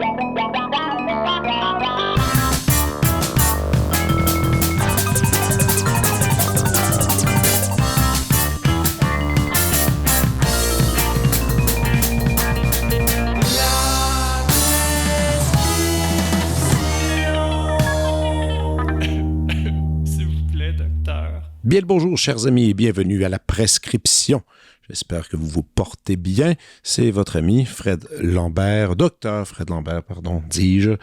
Bien le bonjour, chers amis, et bienvenue à la prescription. J'espère que vous vous portez bien. C'est votre ami Fred Lambert, docteur Fred Lambert, dis-je,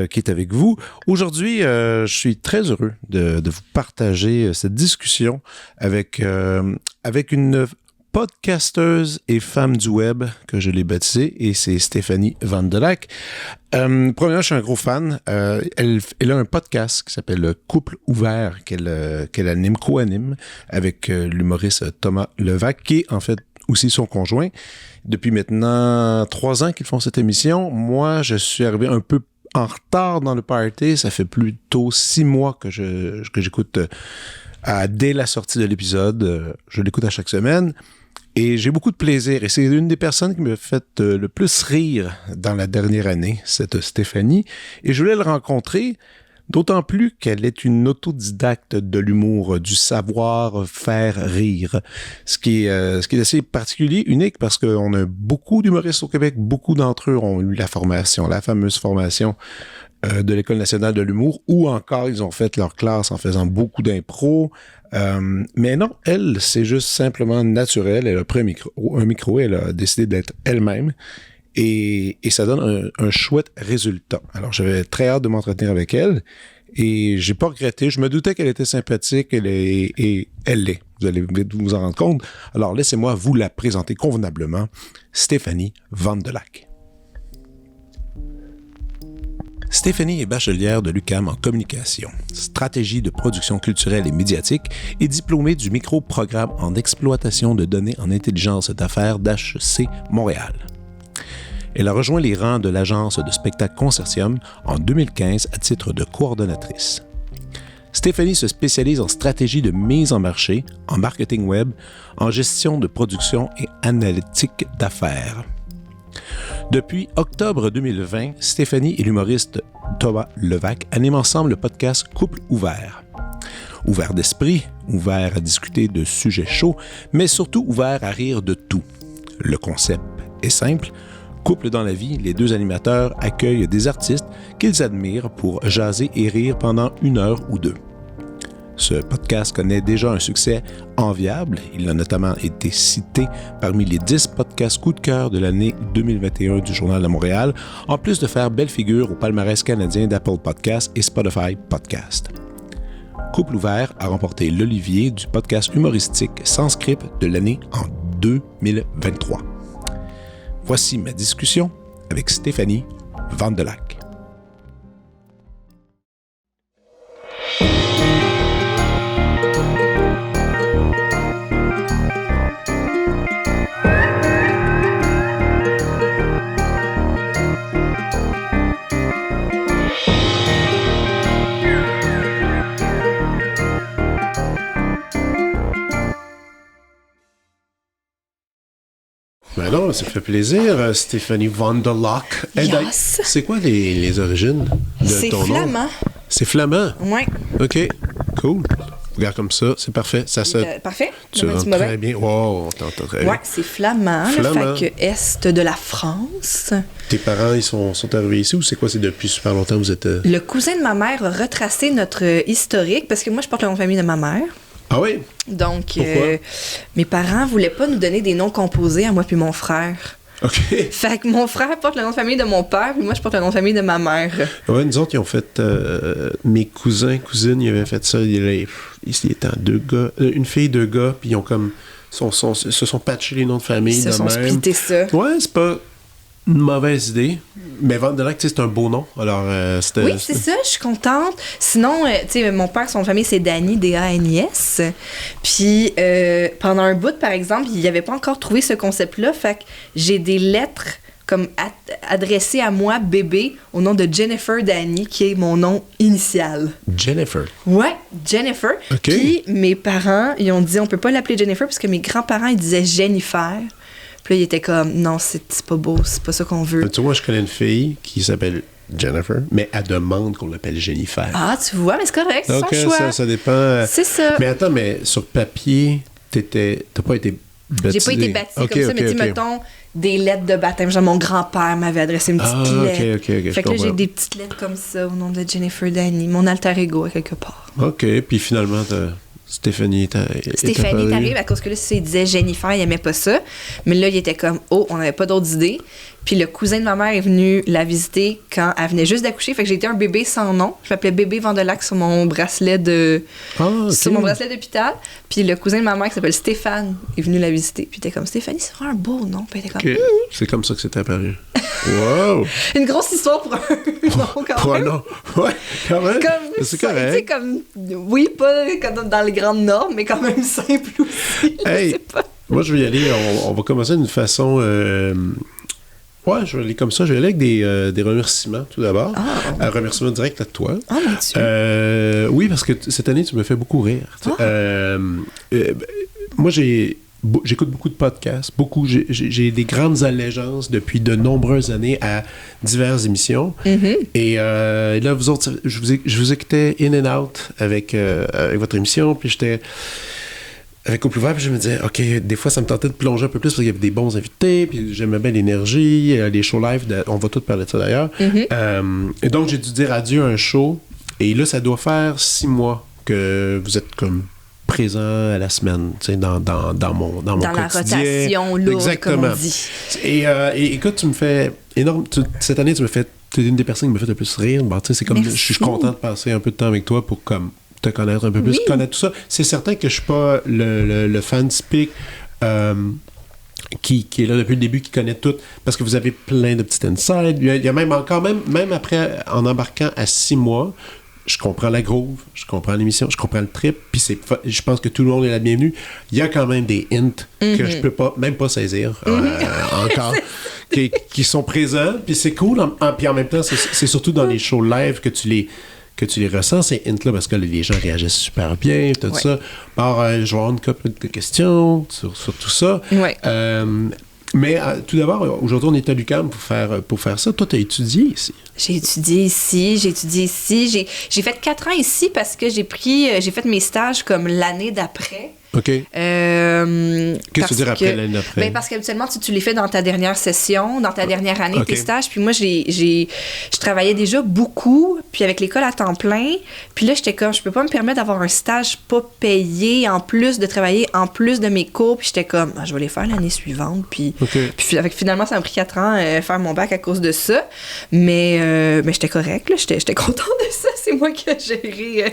qui est avec vous. Aujourd'hui, je suis très heureux de vous partager cette discussion avec une podcasteuse et femme du web que je l'ai baptisée, et c'est Stéphanie Vandelac. Premièrement, je suis un gros fan. Elle a un podcast qui s'appelle Couple ouvert qu'elle anime, co-anime avec l'humoriste Thomas Levac, qui est en fait aussi son conjoint. Depuis maintenant 3 ans qu'ils font cette émission. Moi, je suis arrivé un peu en retard dans le party. Ça fait plutôt 6 mois que j'écoute dès la sortie de l'épisode. Je l'écoute à chaque semaine. Et j'ai beaucoup de plaisir. Et c'est une des personnes qui me fait le plus rire dans la dernière année, cette Stéphanie. Et je voulais le rencontrer, d'autant plus qu'elle est une autodidacte de l'humour, du savoir faire rire. Ce qui est assez particulier, unique, parce qu'on a beaucoup d'humoristes au Québec. Beaucoup d'entre eux ont eu la fameuse formation de l'École nationale de l'humour, ou encore ils ont fait leur classe en faisant beaucoup d'impro. Mais non, elle, c'est juste simplement naturel. Elle a pris un micro, elle a décidé d'être elle-même, et ça donne un chouette résultat. Alors, j'avais très hâte de m'entretenir avec elle, et j'ai pas regretté. Je me doutais qu'elle était sympathique, et elle l'est. Vous allez vous en rendre compte. Alors, laissez-moi vous la présenter convenablement. Stéphanie Vandelac. Stéphanie est bachelière de l'UQAM en communication, stratégie de production culturelle et médiatique et diplômée du micro-programme en exploitation de données en intelligence d'affaires d'HEC Montréal. Elle a rejoint les rangs de l'agence de spectacle Consortium en 2015 à titre de coordonnatrice. Stéphanie se spécialise en stratégie de mise en marché, en marketing web, en gestion de production et analytique d'affaires. Depuis octobre 2020, Stéphanie et l'humoriste Thomas Levac animent ensemble le podcast Couple ouvert. Ouvert d'esprit, ouvert à discuter de sujets chauds, mais surtout ouvert à rire de tout. Le concept est simple. Couple dans la vie, les 2 animateurs accueillent des artistes qu'ils admirent pour jaser et rire pendant 1 heure ou 2. Ce podcast connaît déjà un succès enviable. Il a notamment été cité parmi les 10 podcasts coup de cœur de l'année 2021 du Journal de Montréal, en plus de faire belle figure au palmarès canadien d'Apple Podcasts et Spotify Podcasts. Couple ouvert a remporté l'Olivier du podcast humoristique sans script de l'année en 2023. Voici ma discussion avec Stéphanie Vandelac. Ben non, ça fait plaisir, Stéphanie Vandelac. Yes. C'est quoi les origines de ton nom? C'est flamand. C'est flamand? Oui. OK, cool. Regarde comme ça, c'est parfait. Parfait. Tu rentres très bien. Wow, on t'entend très bien. Oui, c'est flamand. Flamand. Fait que est de la France. Tes parents, ils sont arrivés ici, ou c'est quoi? C'est depuis super longtemps que vous êtes... Le cousin de ma mère a retracé notre historique, parce que moi, je porte le nom de famille de ma mère. Ah oui? Donc, Pourquoi? Mes parents voulaient pas nous donner des noms composés à moi puis mon frère. OK. Fait que mon frère porte le nom de famille de mon père, puis moi, je porte le nom de famille de ma mère. Ouais, nous autres, ils ont fait... mes cousins, cousines, ils avaient fait ça. Ils étaient 2 gars... une fille, 2 gars, puis ils ont comme... se sont patchés les noms de famille de même. Ils se sont splittés ça. Ouais, c'est pas... une mauvaise idée. Mais Vandelac, c'est un beau nom. Alors, oui, c'est ça, je suis contente. Sinon, tu sais, mon père, son famille, c'est Dany, D-A-N-I-S. Puis, pendant un bout, par exemple, il n'avait pas encore trouvé ce concept-là. Fait que j'ai des lettres comme adressées à moi, bébé, au nom de Jennifer Dany, qui est mon nom initial. Jennifer. Ouais, Jennifer. Okay. Puis, mes parents, ils ont dit, on peut pas l'appeler Jennifer, parce que mes grands-parents, ils disaient Jennifer. Puis là, il était comme, non, c'est pas beau, c'est pas ça qu'on veut. Tu vois, je connais une fille qui s'appelle Jennifer, mais elle demande qu'on l'appelle Jennifer. Ah, tu vois, mais c'est correct, c'est Donc, son choix. ça dépend. C'est ça. Mais attends, mais sur papier, t'as pas été baptisé. J'ai pas été baptisée comme ça, mais dis, mettons, des lettres de baptême. Genre, mon grand-père m'avait adressé une petite lettre. OK. Fait que là, j'ai des petites lettres comme ça au nom de Jennifer Dany, mon alter ego à quelque part. OK, puis finalement, Stéphanie t'arrive à cause que là, il disait Jennifer, il aimait pas ça. Mais là, il était comme, on n'avait pas d'autres idées. Puis le cousin de ma mère est venu la visiter quand elle venait juste d'accoucher. Fait que j'ai été un bébé sans nom. Je m'appelais bébé Vandelac sur mon bracelet sur mon bracelet d'hôpital. Puis le cousin de ma mère qui s'appelle Stéphane est venu la visiter. Puis il était comme, Stéphanie, c'est vraiment un beau nom. Puis elle était comme, C'est comme ça que c'est apparu. Wow! Une grosse histoire pour un nom, quand même. Pour un nom. Ouais, quand même. C'est correct. Tu sais, comme, oui, pas comme dans les grandes normes, mais quand même simple aussi. Hey, je sais pas. Moi, je vais y aller. On va commencer d'une façon. Ouais, je vais aller comme ça. Je vais aller avec des remerciements, tout d'abord. Un remerciement direct à toi. Oh, mon Dieu. Oui, parce que cette année, tu me fais beaucoup rire. Moi, j'écoute beaucoup de podcasts. J'ai des grandes allégeances depuis de nombreuses années à diverses émissions. Mm-hmm. Et là, vous autres, je vous écoutais in and out avec votre émission. Puis j'étais avec Couple Ouvert, puis je me disais, OK, des fois, ça me tentait de plonger un peu plus parce qu'il y avait des bons invités, puis j'aimais bien l'énergie, les shows live, on va tous parler de ça d'ailleurs. Mm-hmm. Et donc, j'ai dû dire adieu à un show. Et là, ça doit faire 6 mois que vous êtes comme présent à la semaine, tu sais, dans mon quotidien. Dans la rotation lourde, comme on dit. Et écoute, tu me fais énorme... cette année, tu es une des personnes qui me fait le plus rire. Bon, tu sais, c'est comme... Je suis content de passer un peu de temps avec toi pour comme te connaître un peu plus, connaître tout ça. C'est certain que je suis pas le fan speak qui est là depuis le début, qui connaît tout, parce que vous avez plein de petits insides. Il y a même après, en embarquant à 6 mois, je comprends la groove, je comprends l'émission, je comprends le trip, puis je pense que tout le monde est la bienvenue. Il y a quand même des hints que je peux même pas saisir encore, qui sont présents, puis c'est cool. Puis en même temps, c'est surtout dans les shows live que tu les ressens, ces hints-là, parce que les gens réagissent super bien, tout ça. Alors, je vais avoir une couple de questions sur tout ça. Ouais. Mais tout d'abord, aujourd'hui, on est à l'UQAM pour faire ça. Toi, tu as étudié ici. J'ai étudié ici. J'ai fait 4 ans ici parce que j'ai fait mes stages comme l'année d'après. OK. Qu'est-ce que tu veux dire après l'année d'après? Ben parce qu'habituellement, tu les fais dans ta dernière session, dans ta dernière année, tes stages. Puis moi, je travaillais déjà beaucoup, puis avec l'école à temps plein. Puis là, j'étais comme, je peux pas me permettre d'avoir un stage pas payé, en plus de travailler, en plus de mes cours. Puis j'étais comme, je vais les faire l'année suivante. Puis finalement, ça m'a pris 4 ans faire mon bac à cause de ça. Mais j'étais correcte, là. J'étais contente de ça. C'est moi qui ai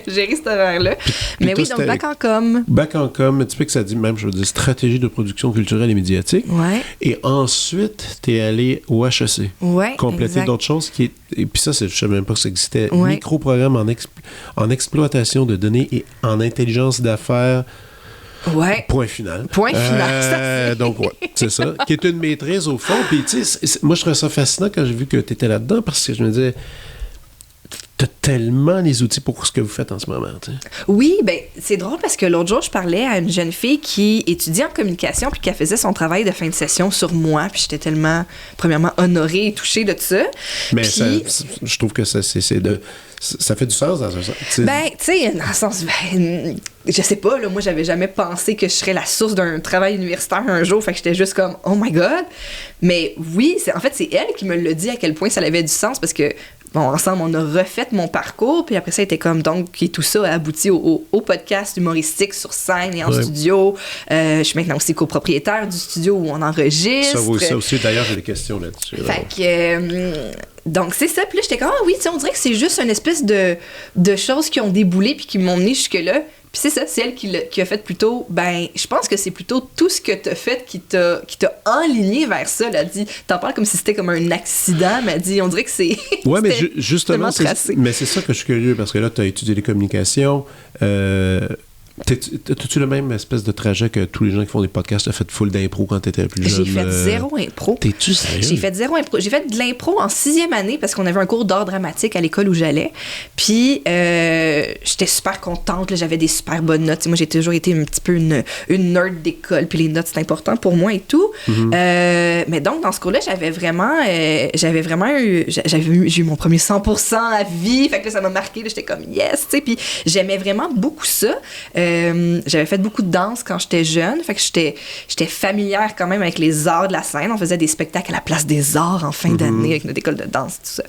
géré cet horaire-là. Mais oui, donc bac en com. Bac en com, tu sais que ça dit même, je veux dire, stratégie de production culturelle et médiatique. Ouais. Et ensuite, t'es allé au HEC. Ouais. Compléter d'autres choses et puis ça, je savais même pas que ça existait. Micro-programme en exploitation de données et en intelligence d'affaires. Ouais. Point final. Donc, c'est ça. Qui est une maîtrise au fond. Puis, tu sais, moi, je trouvais ça fascinant quand j'ai vu que tu étais là-dedans parce que je me disais, t'as tellement les outils pour ce que vous faites en ce moment. Tu sais. Oui, ben c'est drôle parce que l'autre jour, je parlais à une jeune fille qui étudiait en communication puis qui faisait son travail de fin de session sur moi. Puis j'étais tellement, premièrement, honorée et touchée de ça. Mais puis, je trouve que ça fait du sens dans un sens. Ben, tu sais, dans le sens, je sais pas, là, moi, j'avais jamais pensé que je serais la source d'un travail universitaire un jour, fait que j'étais juste comme, oh my God! Mais oui, c'est elle qui me l'a dit à quel point ça avait du sens, parce que, bon, ensemble, on a refait mon parcours, puis après ça, était comme, donc, et tout ça a abouti au podcast humoristique sur scène et en studio. Je suis maintenant aussi copropriétaire du studio où on enregistre. Ça aussi, d'ailleurs, j'ai des questions là-dessus. Fait que... donc, c'est ça. Puis là, j'étais comme, oui, tu sais, on dirait que c'est juste une espèce de choses qui ont déboulé puis qui m'ont mené jusque-là. Puis c'est ça, c'est elle qui a fait plutôt, je pense que c'est plutôt tout ce que t'as fait qui t'a enligné vers ça. Elle a dit, t'en parles comme si c'était comme un accident, mais elle dit, on dirait que c'est... Ouais, mais justement, c'est ça que je suis curieux, parce que là, t'as étudié les communications, T'as-tu le même espèce de trajet que tous les gens qui font des podcasts? T'as fait full d'impro quand t'étais plus jeune? J'ai fait zéro impro. T'es-tu sérieux? J'ai fait zéro impro. J'ai fait de l'impro en 6e année parce qu'on avait un cours d'art dramatique à l'école où j'allais. Puis, j'étais super contente. Là, j'avais des super bonnes notes. T'sais, moi, j'ai toujours été un petit peu une nerd d'école. Puis les notes, c'est important pour moi et tout. Mais donc, dans ce cours-là, j'ai eu mon premier 100% à vie. Fait que là, ça m'a marqué. Là, j'étais comme yes, tu sais. Puis j'aimais vraiment beaucoup ça. J'avais fait beaucoup de danse quand j'étais jeune. Fait que j'étais familière quand même avec les arts de la scène. On faisait des spectacles à la place des arts en fin d'année avec notre école de danse, tout ça.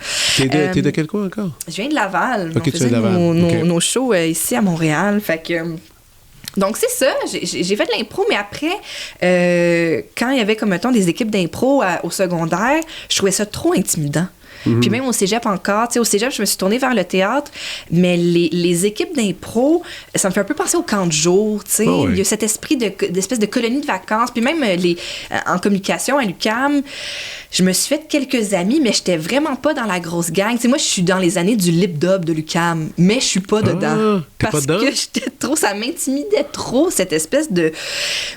T'es de quel coin encore? Je viens de Laval. Okay, on faisait nos shows ici à Montréal. Fait que... Donc, c'est ça. J'ai fait de l'impro, mais après, quand il y avait, comme mettons, des équipes d'impro au secondaire, je trouvais ça trop intimidant. Puis même au cégep encore, tu sais, au cégep, je me suis tournée vers le théâtre, mais les équipes d'impro, ça me fait un peu penser au camp de jour, tu sais. Oh oui. Il y a cet esprit d'espèce de colonie de vacances. Puis même en communication à l'UQAM, je me suis fait quelques amis, mais j'étais vraiment pas dans la grosse gang. Tu sais, moi, je suis dans les années du lip-dub de l'UQAM, mais je suis pas dedans. T'es parce pas dedans? que j'étais trop, ça m'intimidait trop, cette espèce de...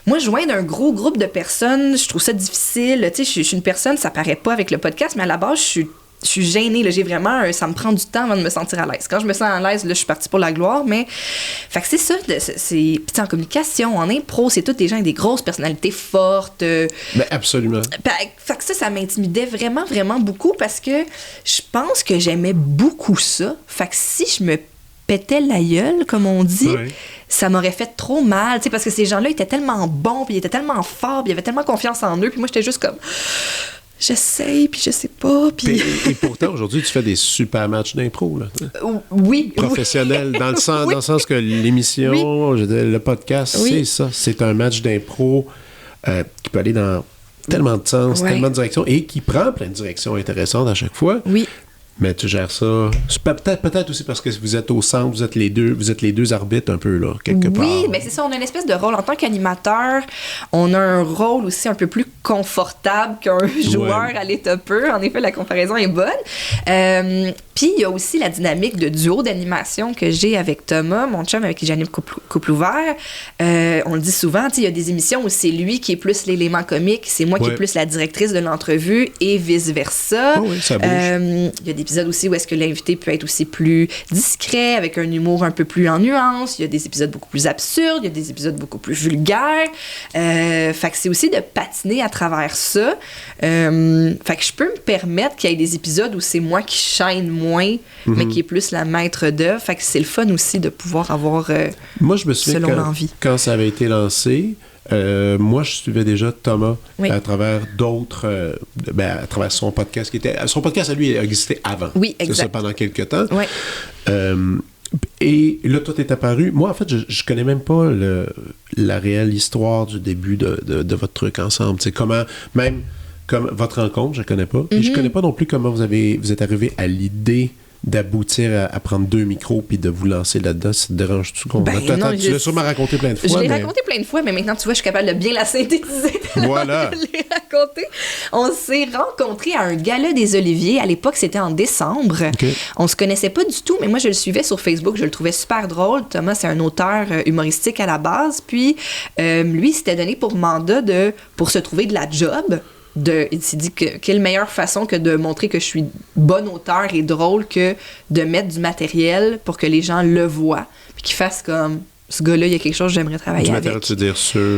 Moi, joindre un gros groupe de personnes, je trouve ça difficile. Tu sais, je suis une personne, ça paraît pas avec le podcast, mais à la base, je suis gênée, là, j'ai vraiment... ça me prend du temps avant de me sentir à l'aise. Quand je me sens à l'aise, là, je suis partie pour la gloire, mais... Fait que c'est ça, puis en communication, en impro, c'est tous des gens avec des grosses personnalités fortes. Ben absolument. Fait que ça m'intimidait vraiment, vraiment beaucoup parce que je pense que j'aimais beaucoup ça. Fait que si je me pétais la gueule, comme on dit... Ouais. Ça m'aurait fait trop mal, tu sais, parce que ces gens-là étaient tellement bons, puis ils étaient tellement forts, puis ils avaient tellement confiance en eux, puis moi, j'étais juste comme... J'essaye, puis je sais pas, puis... Et pourtant, aujourd'hui, tu fais des super matchs d'impro, là. Oui. Professionnel, dans le sens que l'émission, le podcast, c'est ça. C'est un match d'impro qui peut aller dans tellement de sens, tellement de directions, et qui prend plein de directions intéressantes à chaque fois. Oui. Mais tu gères ça. C'est peut-être aussi parce que vous êtes au centre, vous êtes les deux arbitres un peu, là, quelque part. Oui, mais c'est ça, on a une espèce de rôle. En tant qu'animateur, on a un rôle aussi un peu plus confortable qu'un joueur à l'état pur. En effet, la comparaison est bonne. Puis, il y a aussi la dynamique de duo d'animation que j'ai avec Thomas, mon chum avec qui j'anime Couple ouvert. On le dit souvent, il y a des émissions où c'est lui qui est plus l'élément comique, c'est moi qui est plus la directrice de l'entrevue et vice-versa. Oh oui, ça bouge. Il y a des épisodes aussi où est-ce que l'invité peut être aussi plus discret, avec un humour un peu plus en nuance. Il y a des épisodes beaucoup plus absurdes, il y a des épisodes beaucoup plus vulgaires. Fait que c'est aussi de patiner à travers ça. Fait que je peux me permettre qu'il y ait des épisodes où c'est moi qui chaîne moins, mais qui est plus la maître d'œuvre. Fait que c'est le fun aussi de pouvoir avoir moi, je me souviens selon l'envie. Quand ça avait été lancé, moi, je suivais déjà Thomas à travers d'autres... à travers son podcast qui était... Son podcast, à lui, a existé avant. Oui, exact. C'est ça, pendant quelques temps. Oui. Et là, toi, t'es apparu. Moi, en fait, je connais même pas la réelle histoire du début de votre truc ensemble. C'est comment... Même comme votre rencontre, je connais pas. Et je connais pas non plus comment vous êtes arrivé à l'idée d'aboutir à prendre 2 micros puis de vous lancer là-dedans. Ça te dérange-tu? Tu l'as sûrement raconté plein de fois. Je l'ai raconté plein de fois, mais maintenant, tu vois, je suis capable de bien la synthétiser. Voilà. Je l'ai raconté. On s'est rencontrés à un gala des Oliviers. À l'époque, c'était en décembre. Okay. On se connaissait pas du tout, mais moi, je le suivais sur Facebook. Je le trouvais super drôle. Thomas, c'est un auteur humoristique à la base. Puis, lui, il s'était donné pour mandat pour se trouver de la job. Il s'est dit quelle meilleure façon que de montrer que je suis bon auteur et drôle que de mettre du matériel pour que les gens le voient puis qu'ils fassent comme ce gars-là, il y a quelque chose que j'aimerais travailler avec. Du matériel, tu veux dire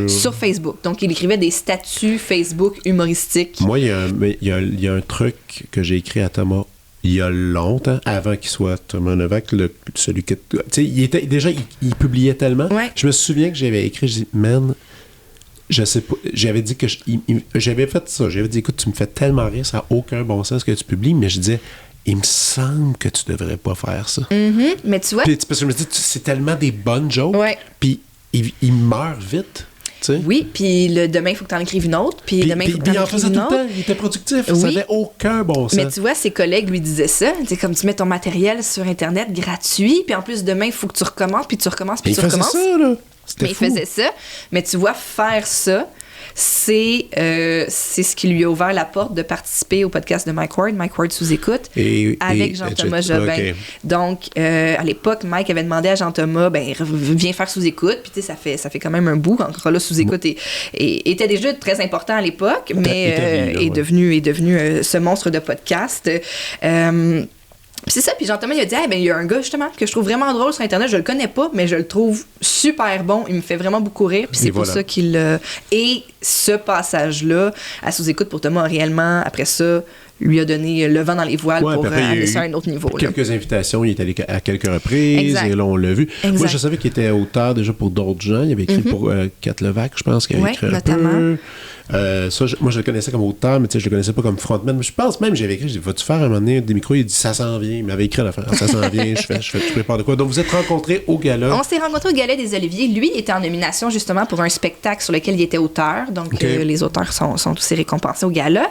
sur Facebook. Donc, il écrivait des statuts Facebook humoristiques. Moi, il y a un truc que j'ai écrit à Thomas il y a longtemps, avant qu'il soit Thomas Novak, celui que... Tu sais, il publiait tellement. Ouais. Je me souviens que j'avais écrit, je dis, man... Je sais pas, j'avais dit que j'avais fait ça. J'avais dit, écoute, tu me fais tellement rire, ça n'a aucun bon sens que tu publies, mais je disais, il me semble que tu devrais pas faire ça. Mm-hmm. Mais tu vois. Puis, parce que je me dis, c'est tellement des bonnes jokes, puis il meurt vite. Tu sais? Oui, puis demain, il faut que tu en écrives une autre. Puis demain, il faut que tu en écrives une autre. Tout le temps, il était productif. Ça n'avait aucun bon sens. Mais tu vois, ses collègues lui disaient ça. C'est comme tu mets ton matériel sur Internet gratuit, puis en plus, demain, il faut que tu recommences, puis tu recommences, puis tu recommences. Ça, là. Mais il faisait ça. Mais tu vois, faire ça, c'est ce qui lui a ouvert la porte de participer au podcast de Mike Ward sous écoute, avec Jean-Thomas Jobin. Okay. Donc, à l'époque, Mike avait demandé à Jean-Thomas, viens faire sous écoute. Puis, tu sais, ça fait quand même un bout. Encore là, sous écoute était déjà très important à l'époque, mais est devenu ce monstre de podcast. Puis c'est ça, puis Jean-Thomas, il a dit, il y a un gars, justement, que je trouve vraiment drôle sur Internet, je le connais pas, mais je le trouve super bon, il me fait vraiment beaucoup rire, puis c'est pour ça qu'il... Et ce passage-là, à sous-écoute pour Thomas, réellement, après ça, lui a donné le vent dans les voiles pour aller sur un autre niveau. Quelques invitations, il est allé à quelques reprises, exact. Et là, on l'a vu. Exact. Moi, je savais qu'il était auteur déjà pour d'autres gens, il avait écrit pour Kat Levac, je pense, qu'il avait écrit notamment. Un peu. Moi, je le connaissais comme auteur, mais je le connaissais pas comme frontman. Mais je pense même, j'avais écrit, vas-tu faire un moment donné des micros? Il dit, ça s'en vient. Il m'avait écrit à la fin, ça s'en vient, je prépare de quoi. Donc, vous êtes rencontrés au gala. On s'est rencontrés au Gala des Oliviers. Lui, il était en nomination, justement, pour un spectacle sur lequel il était auteur. Donc, les auteurs sont aussi récompensés au gala.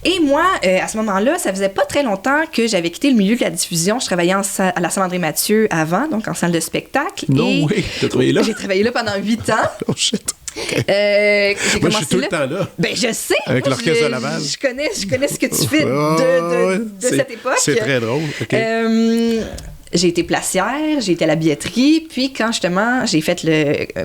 Et moi, à ce moment-là, ça faisait pas très longtemps que j'avais quitté le milieu de la diffusion. Je travaillais à la salle André-Mathieu avant, donc en salle de spectacle. Oui, t'as travaillé là? J'ai travaillé là pendant 8 ans. Oh shit! Okay. Moi, je suis tout le temps là. Je sais. Avec l'orchestre de Laval. Je connais ce que tu fais de cette époque. C'est très drôle. Okay. J'ai été placière, j'ai été à la billetterie, puis quand justement j'ai fait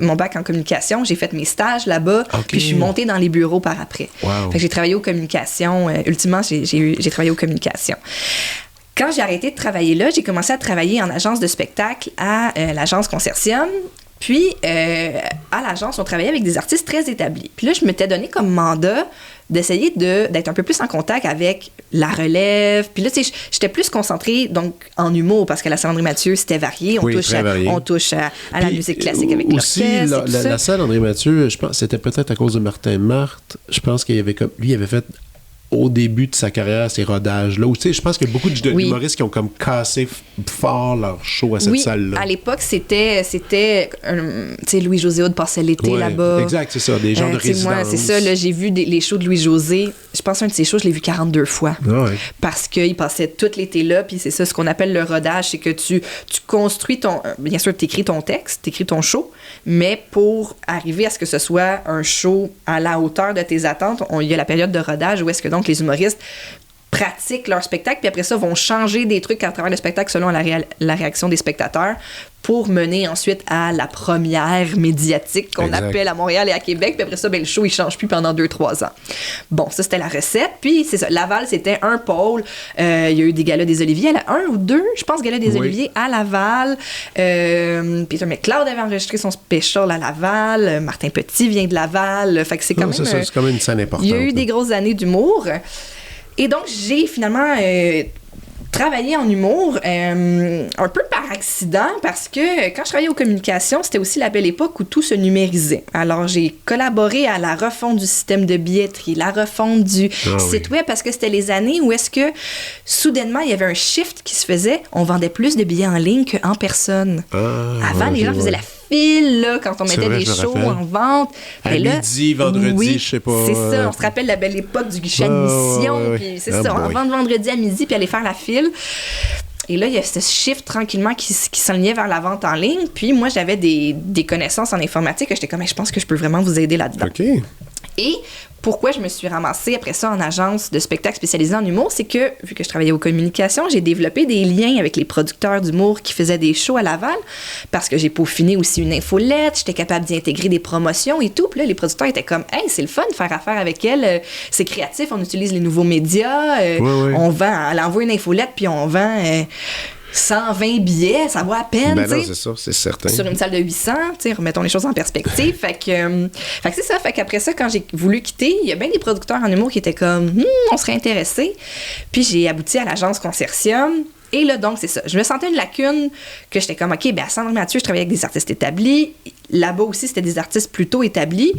mon bac en communication, j'ai fait mes stages là-bas, puis je suis montée dans les bureaux par après. Wow. Fait que j'ai travaillé aux communications. Ultimement, j'ai travaillé aux communications. Quand j'ai arrêté de travailler là, j'ai commencé à travailler en agence de spectacle à l'agence Consortium. Puis, à l'agence, on travaillait avec des artistes très établis. Puis là, je m'étais donné comme mandat d'essayer d'être un peu plus en contact avec la relève. Puis là, tu sais, j'étais plus concentrée donc, en humour, parce que la salle André-Mathieu, c'était varié. On touche à la musique classique avec l'orchestre. Aussi, la salle André-Mathieu, je pense c'était peut-être à cause de Martin Marthe. Je pense qu'il y avait comme... Lui, il avait fait... au début de sa carrière, ces rodages-là. Tu sais, je pense qu'il y a beaucoup d'humoristes qui ont comme cassé fort leur show à cette salle-là. À l'époque, c'était tu sais, Louis-José Hood passait l'été là-bas. Exact, c'est ça, des gens de résidence. Moi, c'est ça, là, j'ai vu les shows de Louis-José. Je pense qu'un de ses shows, je l'ai vu 42 fois. Parce qu'il passait tout l'été là, puis c'est ça, ce qu'on appelle le rodage, c'est que tu construis bien sûr, tu écris ton texte, tu écris ton show, mais pour arriver à ce que ce soit un show à la hauteur de tes attentes, il y a la période de rodage où est-ce que donc les humoristes pratiquent leur spectacle, puis après ça, vont changer des trucs à travers le spectacle selon la réaction des spectateurs pour mener ensuite à la première médiatique qu'on appelle à Montréal et à Québec. Puis après ça, le show, il change plus pendant 2-3 ans. Bon, ça, c'était la recette. Puis, c'est ça. Laval, c'était un pôle. Il y a eu des galas des Oliviers, un ou deux, je pense, galas des Oliviers à Laval. Peter McLeod avait enregistré son special à Laval. Martin Petit vient de Laval. Fait que c'est quand même... c'est quand même une scène importante. Il y a eu des grosses années d'humour. Et donc, j'ai finalement travaillé en humour un peu par accident parce que quand je travaillais aux communications, c'était aussi la belle époque où tout se numérisait. Alors, j'ai collaboré à la refonte du système de billetterie, la refonte du site web parce que c'était les années où est-ce que soudainement, il y avait un shift qui se faisait. On vendait plus de billets en ligne qu'en personne. Avant, les gens faisaient la file là, quand on mettait des shows en vente. À midi, vendredi, je sais pas. C'est ça, on se rappelle la belle époque du guichet admission. Puis c'est ça, on vend vendredi à midi puis aller faire la file. Et là, il y a ce shift tranquillement qui s'enlignait vers la vente en ligne. Puis moi, j'avais des connaissances en informatique. J'étais comme, je pense que je peux vraiment vous aider là-dedans. OK. Et pourquoi je me suis ramassée après ça en agence de spectacle spécialisée en humour, c'est que, vu que je travaillais aux communications, j'ai développé des liens avec les producteurs d'humour qui faisaient des shows à Laval, parce que j'ai peaufiné aussi une infolette, j'étais capable d'y intégrer des promotions et tout. Puis là, les producteurs étaient comme, hey, c'est le fun de faire affaire avec elle, c'est créatif, on utilise les nouveaux médias, on vend, elle envoie une infolette, puis on vend... 120 billets, ça vaut à peine. Ben non, c'est ça, c'est certain. Sur une salle de 800, remettons les choses en perspective. fait que c'est ça. Fait qu'après ça, quand j'ai voulu quitter, il y a bien des producteurs en humour qui étaient comme, on serait intéressés. Puis j'ai abouti à l'agence Consortium. Et là, donc, c'est ça. Je me sentais une lacune que j'étais comme, OK, à Saint-André-Mathieu, je travaillais avec des artistes établis. Là-bas aussi, c'était des artistes plutôt établis.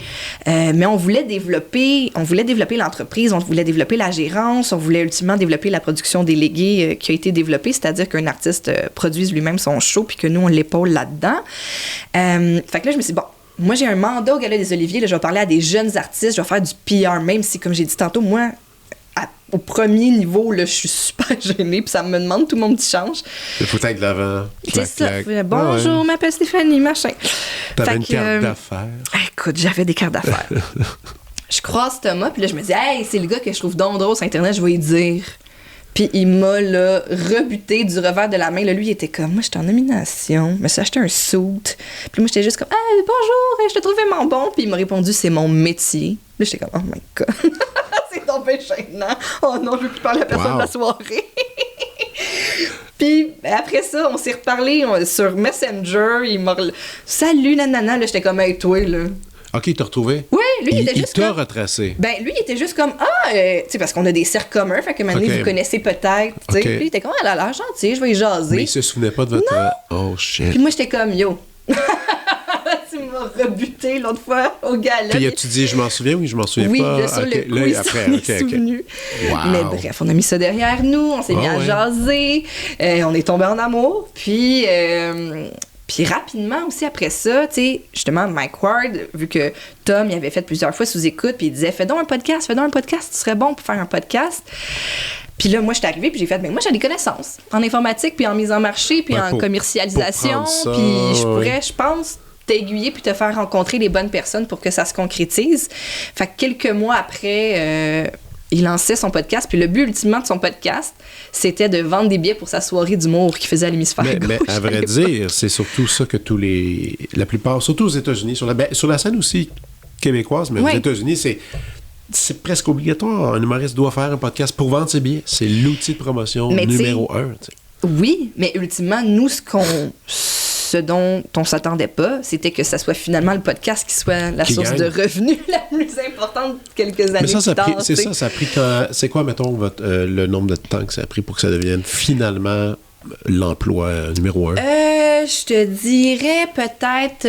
Mais on voulait développer l'entreprise, on voulait développer la gérance, on voulait ultimement développer la production déléguée qui a été développée, c'est-à-dire qu'un artiste produise lui-même son show puis que nous, on l'épaule là-dedans. Fait que là, je me suis dit, bon, moi, j'ai un mandat au Gala des Oliviers. Là, je vais parler à des jeunes artistes, je vais faire du PR, même si, comme j'ai dit tantôt, moi... Au premier niveau, là, je suis super gênée, puis ça me demande tout mon petit change. Il faut être de l'avant. C'est ça. Bonjour, je m'appelle Stéphanie, machin. T'avais une carte d'affaires. Écoute, j'avais des cartes d'affaires. je croise Thomas, puis là, je me dis, hey, c'est le gars que je trouve donc drôle sur Internet, je vais lui dire. Puis il m'a, là, rebuté du revers de la main. Là, lui, il était comme, moi, j'étais en nomination, je me suis acheté un suit. Puis moi, j'étais juste comme, hey, bonjour, je te trouve vraiment bon. Puis il m'a répondu, c'est mon métier. Là, j'étais comme, oh my God. C'est donc bien gênant. Oh non, je veux plus parler à personne de la soirée. Puis après ça, on s'est reparlé sur Messenger. Il m'a salut, nanana. Là, j'étais comme, hey, toi, là. OK, il t'a retrouvé? Oui, lui, il était juste il t'a comme... retracé? Ben, lui, il était juste comme, tu sais, parce qu'on a des cercles communs, fait que maintenant, vous connaissez peut-être, tu sais. Puis il était comme, elle a l'air gentille, je vais y jaser. Mais il se souvenait pas de votre... Non! Oh, shit. Puis moi, j'étais comme, yo... Tu m'as rebuté l'autre fois au gala. Puis as-tu dit, je m'en souviens ou je m'en souviens pas? Oui, sur le coup, il s'en est souvenu. Wow. Mais bref, on a mis ça derrière nous, on s'est mis à jaser, on est tombé en amour, puis rapidement aussi après ça, tu sais, justement, Mike Ward, vu que Tom, il avait fait plusieurs fois sous écoute, puis il disait, fais donc un podcast, tu serais bon pour faire un podcast. Puis là, moi, je suis arrivée, puis j'ai fait, mais moi, j'ai des connaissances en informatique, puis en mise en marché, puis en commercialisation, puis je pourrais, je pense, t'aiguiller puis te faire rencontrer les bonnes personnes pour que ça se concrétise. Fait que quelques mois après, il lançait son podcast, puis le but ultimement de son podcast, c'était de vendre des billets pour sa soirée d'humour qu'il faisait à l'hémisphère gauche. Mais à vrai dire, c'est surtout ça que la plupart, surtout aux États-Unis, sur la scène aussi québécoise, mais aux États-Unis, c'est presque obligatoire. Un humoriste doit faire un podcast pour vendre ses billets. C'est l'outil de promotion numéro 1. T'sais. Oui, mais ultimement, nous, ce dont on s'attendait pas, c'était que ça soit finalement le podcast qui soit la source de revenus la plus importante quelques années plus tard. Ça a pris quand... C'est quoi, mettons, le nombre de temps que ça a pris pour que ça devienne finalement l'emploi numéro 1? Je te dirais peut-être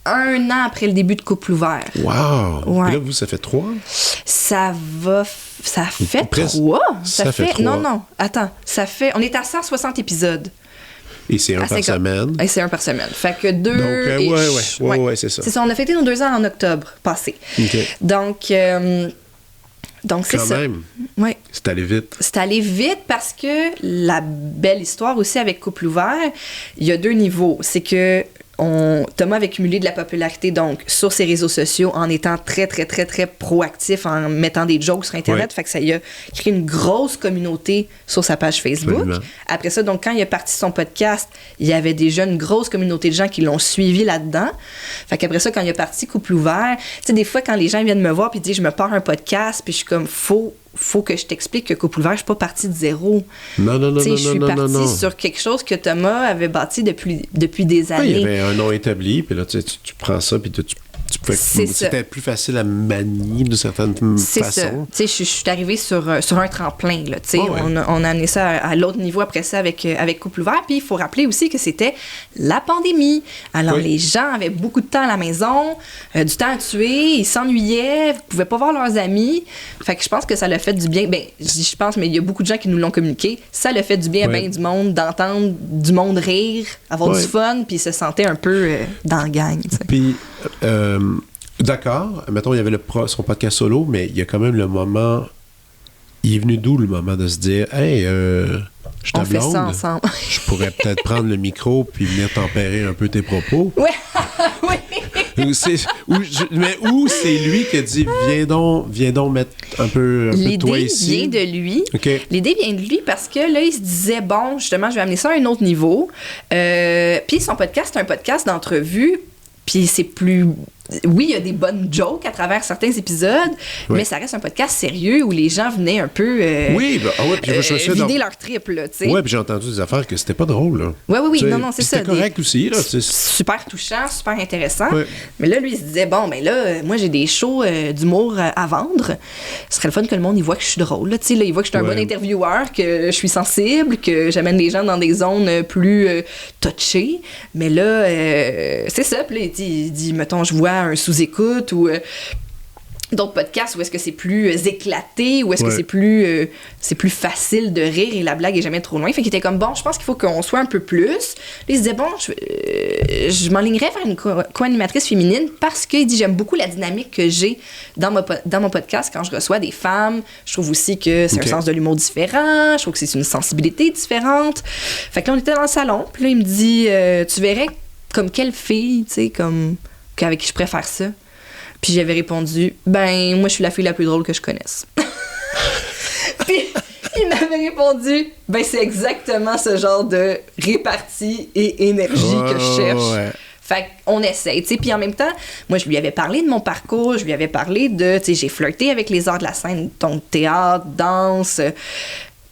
1 an après le début de Couple ouvert. Wow! Ouais. Et là, vous, ça fait 3? Ça fait 3? Ça fait 3. Non, attends. On est à 160 épisodes. Et c'est un par semaine. Et c'est un par semaine. Fait que 2 Donc, ouais, c'est ça. C'est ça, on a fêté nos 2 ans en octobre passé. Okay. Donc c'est quand ça. Quand même. Ouais. C'est allé vite. C'est allé vite parce que la belle histoire aussi avec Couple ouvert, il y a 2 niveaux. C'est que Thomas avait cumulé de la popularité donc sur ses réseaux sociaux en étant très, très, très, très proactif, en mettant des jokes sur Internet. Ouais. Fait que ça y a créé une grosse communauté sur sa page Facebook. Absolument. Après ça, donc, quand il a parti son podcast, il y avait déjà une grosse communauté de gens qui l'ont suivi là-dedans. Fait qu'après ça, quand il a parti Couple ouvert, tu sais, des fois, quand les gens viennent me voir puis disent, je me pars un podcast, puis je suis comme, faut que je t'explique que Couple ouvert, je suis pas partie de zéro. Non. Je suis partie sur quelque chose que Thomas avait bâti depuis des années. Il y avait un nom établi, puis là, tu prends ça, puis c'était plus facile à manier d'une certaine façon. C'est ça. Je suis arrivée sur un tremplin. Là, on a amené ça à l'autre niveau après ça avec Couple ouvert. Puis il faut rappeler aussi que c'était la pandémie. Alors les gens avaient beaucoup de temps à la maison, du temps à tuer, ils s'ennuyaient, ils pouvaient pas voir leurs amis. Fait que je pense que ça l'a fait du bien. Ben, je pense, mais il y a beaucoup de gens qui nous l'ont communiqué. Ça l'a fait du bien à bien du monde d'entendre du monde rire, avoir du fun, puis se sentir un peu dans la gang. Puis d'accord, mettons, il y avait son podcast solo, mais il y a quand même le moment... Il est venu d'où le moment de se dire « Hey, je suis ta blonde, ça ensemble. Je pourrais peut-être prendre le micro puis venir tempérer un peu tes propos. » Oui. Mais où c'est lui qui a dit viens donc mettre un peu toi ici. L'idée vient de lui. Okay. L'idée vient de lui parce que là, il se disait bon, justement, je vais amener ça à un autre niveau. Puis son podcast, c'est un podcast d'entrevue. Puis c'est plus... Oui, il y a des bonnes jokes à travers certains épisodes, mais ça reste un podcast sérieux où les gens venaient un peu vider leur trip, là, tu sais. Oui, puis j'ai entendu des affaires que c'était pas drôle, là. Oui, non, c'est ça. C'était correct aussi, là. Super touchant, super intéressant. Ouais. Mais là, lui, il se disait, bon, ben là, moi, j'ai des shows d'humour à vendre. Ce serait le fun que le monde, il voit que je suis drôle, là, tu sais. Là, il voit que je suis un bon intervieweur, que je suis sensible, que j'amène les gens dans des zones plus touchées. Mais là, c'est ça. Puis là, il dit, mettons, je vois un sous-écoute ou d'autres podcasts où est-ce que c'est plus éclaté, ou est-ce que c'est plus facile de rire et la blague est jamais trop loin. Fait qu'il était comme, bon, je pense qu'il faut qu'on soit un peu plus. Là, il se disait, bon, je m'enlignerais vers une co-animatrice féminine parce qu'il dit, j'aime beaucoup la dynamique que j'ai dans mon podcast quand je reçois des femmes. Je trouve aussi que c'est un sens de l'humour différent. Je trouve que c'est une sensibilité différente. Fait que là, on était dans le salon. Puis là, il me dit, tu verrais comme quelle fille, tu sais, comme... avec qui je préfère ça. Puis j'avais répondu, ben, moi, je suis la fille la plus drôle que je connaisse. Puis il m'avait répondu, ben, c'est exactement ce genre de répartie et énergie que je cherche. Ouais. Fait qu'on essaye, tu sais. Puis en même temps, moi, je lui avais parlé de mon parcours, je lui avais parlé de, tu sais, j'ai flirté avec les arts de la scène, donc théâtre, danse,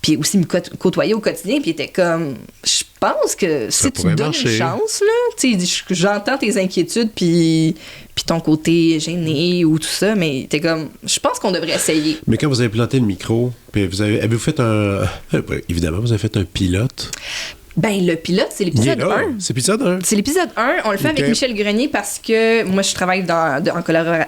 puis aussi me côtoyer au quotidien, puis il était comme, je pense que si tu me donnes une chance, là, tu sais, j'entends tes inquiétudes, puis ton côté gêné ou tout ça, mais t'es comme, je pense qu'on devrait essayer. Mais quand vous avez planté le micro, puis avez-vous fait évidemment, vous avez fait un pilote? Ben, le pilote, c'est l'épisode 1. C'est l'épisode 1? C'est l'épisode 1. On le fait avec Michel Grenier parce que moi, je travaille en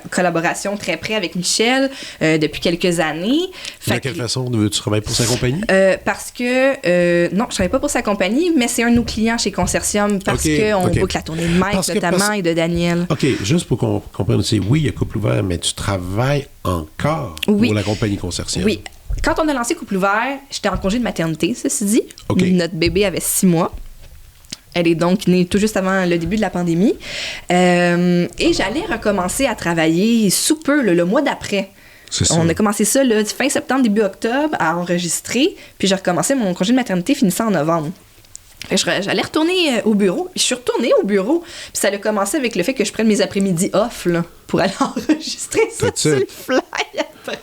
collaboration très près avec Michel depuis quelques années. De quelle façon tu travailles pour sa compagnie? Parce que, non, je travaille pas pour sa compagnie, mais c'est un de nos clients chez Consortium parce qu'on boucle la tournée de Mike notamment et de Daniel. OK, juste pour qu'on comprenne aussi, oui, il y a Couple Ouvert, mais tu travailles encore pour la compagnie Consortium. Oui. Quand on a lancé Couple Ouvert, j'étais en congé de maternité, ceci dit. Notre bébé avait 6 mois. Elle est donc née tout juste avant le début de la pandémie. Et j'allais recommencer à travailler sous peu, le mois d'après. On a commencé ça fin septembre, début octobre, à enregistrer. Puis j'ai recommencé mon congé de maternité finissant en novembre. J'allais retourner au bureau. Puis je suis retournée au bureau. Puis ça a commencé avec le fait que je prenne mes après-midi off là, pour aller enregistrer ça sur le fly après.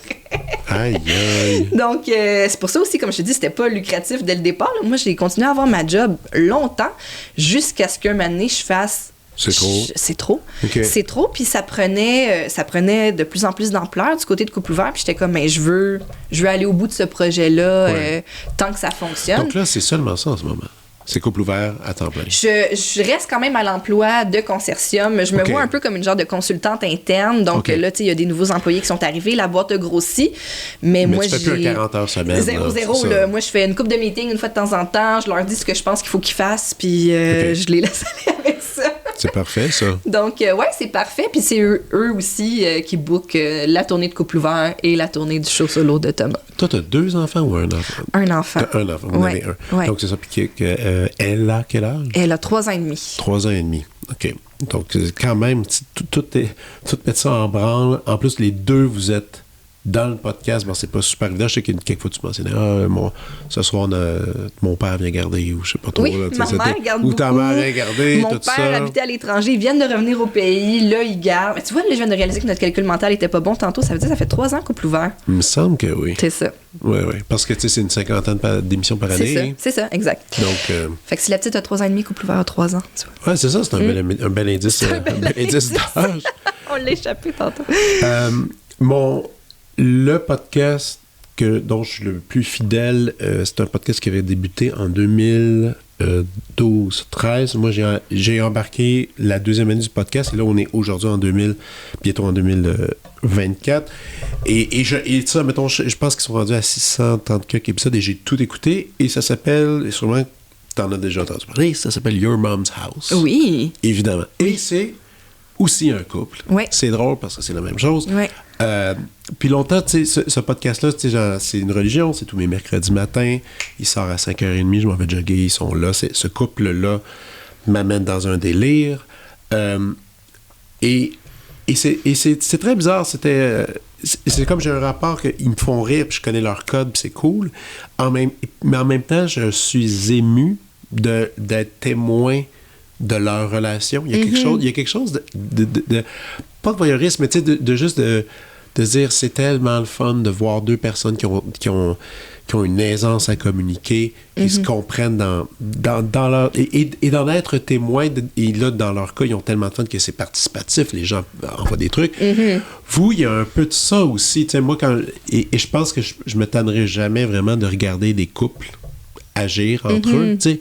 Aïe, aïe. Donc, c'est pour ça aussi, comme je te dis, c'était pas lucratif dès le départ. Là. Moi, j'ai continué à avoir ma job longtemps jusqu'à ce qu'un moment donné, je fasse... C'est trop. C'est trop. Okay. C'est trop, puis ça prenait de plus en plus d'ampleur du côté de Couple Ouvert. Puis j'étais comme, mais je veux aller au bout de ce projet-là tant que ça fonctionne. Donc là, c'est seulement ça en ce moment. C'est Couple Ouvert à temps plein. Je reste quand même à l'emploi de Consortium. Je me vois un peu comme une genre de consultante interne. Donc là, tu sais, il y a des nouveaux employés qui sont arrivés. La boîte a grossi. Mais moi, tu fais plus un 40 heures semaine. 0-0. Là. Moi, je fais une couple de meetings une fois de temps en temps. Je leur dis ce que je pense qu'il faut qu'ils fassent. Puis je les laisse aller avec ça. C'est parfait, ça. Donc, ouais, c'est parfait. Puis c'est eux aussi qui bookent la tournée de Couple Ouvert et la tournée du show solo de Thomas. Toi, t'as 2 enfants ou un enfant? Un enfant. T'as un enfant. Vous en avez un. Ouais. Donc, c'est ça. Puis elle a quel âge? Elle a 3 ans et demi. 3 ans et demi. OK. Donc, quand même, tout mettre ça en branle. En plus, les deux, vous êtes dans le podcast. Bon, c'est pas super évident. Je sais qu'il y a quelques fois, tu mentionnais, ce soir, mon père vient garder, ou je sais pas trop. Oui, là, ma mère garde beaucoup. Ou ta mère vient garder, Mon tout ça. père habitait à l'étranger. Ils viennent de revenir au pays. Là, ils gardent. Mais tu vois, là, je viens de réaliser que notre calcul mental était pas bon tantôt. Ça veut dire que ça fait 3 ans Couple Ouvert. Il me semble que oui. C'est ça. Oui. Parce que, tu sais, c'est une 50aine d'émissions par année. C'est ça, exact. Donc, fait que si la petite a 3 ans et demi, Couple Ouvert a 3 ans. Oui, c'est ça. C'est un bel indice. Un bel indice d'âge. On l'a échappé tantôt. Le podcast dont je suis le plus fidèle, c'est un podcast qui avait débuté en 2012-13. Moi, j'ai embarqué la 2e année du podcast, et là, on est aujourd'hui bientôt en 2024. Et ça, mettons, je pense qu'ils sont rendus à 630 quelques épisodes, et j'ai tout écouté, et ça s'appelle, et sûrement, t'en as déjà entendu parler, ça s'appelle Your Mom's House. Oui. Évidemment. Et c'est aussi un couple. Oui. C'est drôle parce que c'est la même chose. Oui. Puis longtemps, tu sais, ce podcast-là, tu sais, c'est une religion, c'est tous mes mercredis matins. Il sort à 5h30, je m'en vais jogger, ils sont là. Ce couple-là m'amène dans un délire. Et c'est très bizarre. C'est comme j'ai un rapport qu'ils me font rire, puis je connais leur code, puis c'est cool. Mais en même temps, je suis ému d'être témoin de leur relation. Il y a quelque chose de pas de voyeurisme, mais tu sais, de juste de dire c'est tellement le fun de voir 2 personnes qui ont une aisance à communiquer, qui se comprennent dans leur... Et d'en être témoin, et là, dans leur cas, ils ont tellement de fun que c'est participatif, les gens envoient des trucs. Vous, il y a un peu de ça aussi. Tu sais, moi, et je pense que je me tannerai jamais vraiment de regarder des couples agir entre eux, tu sais.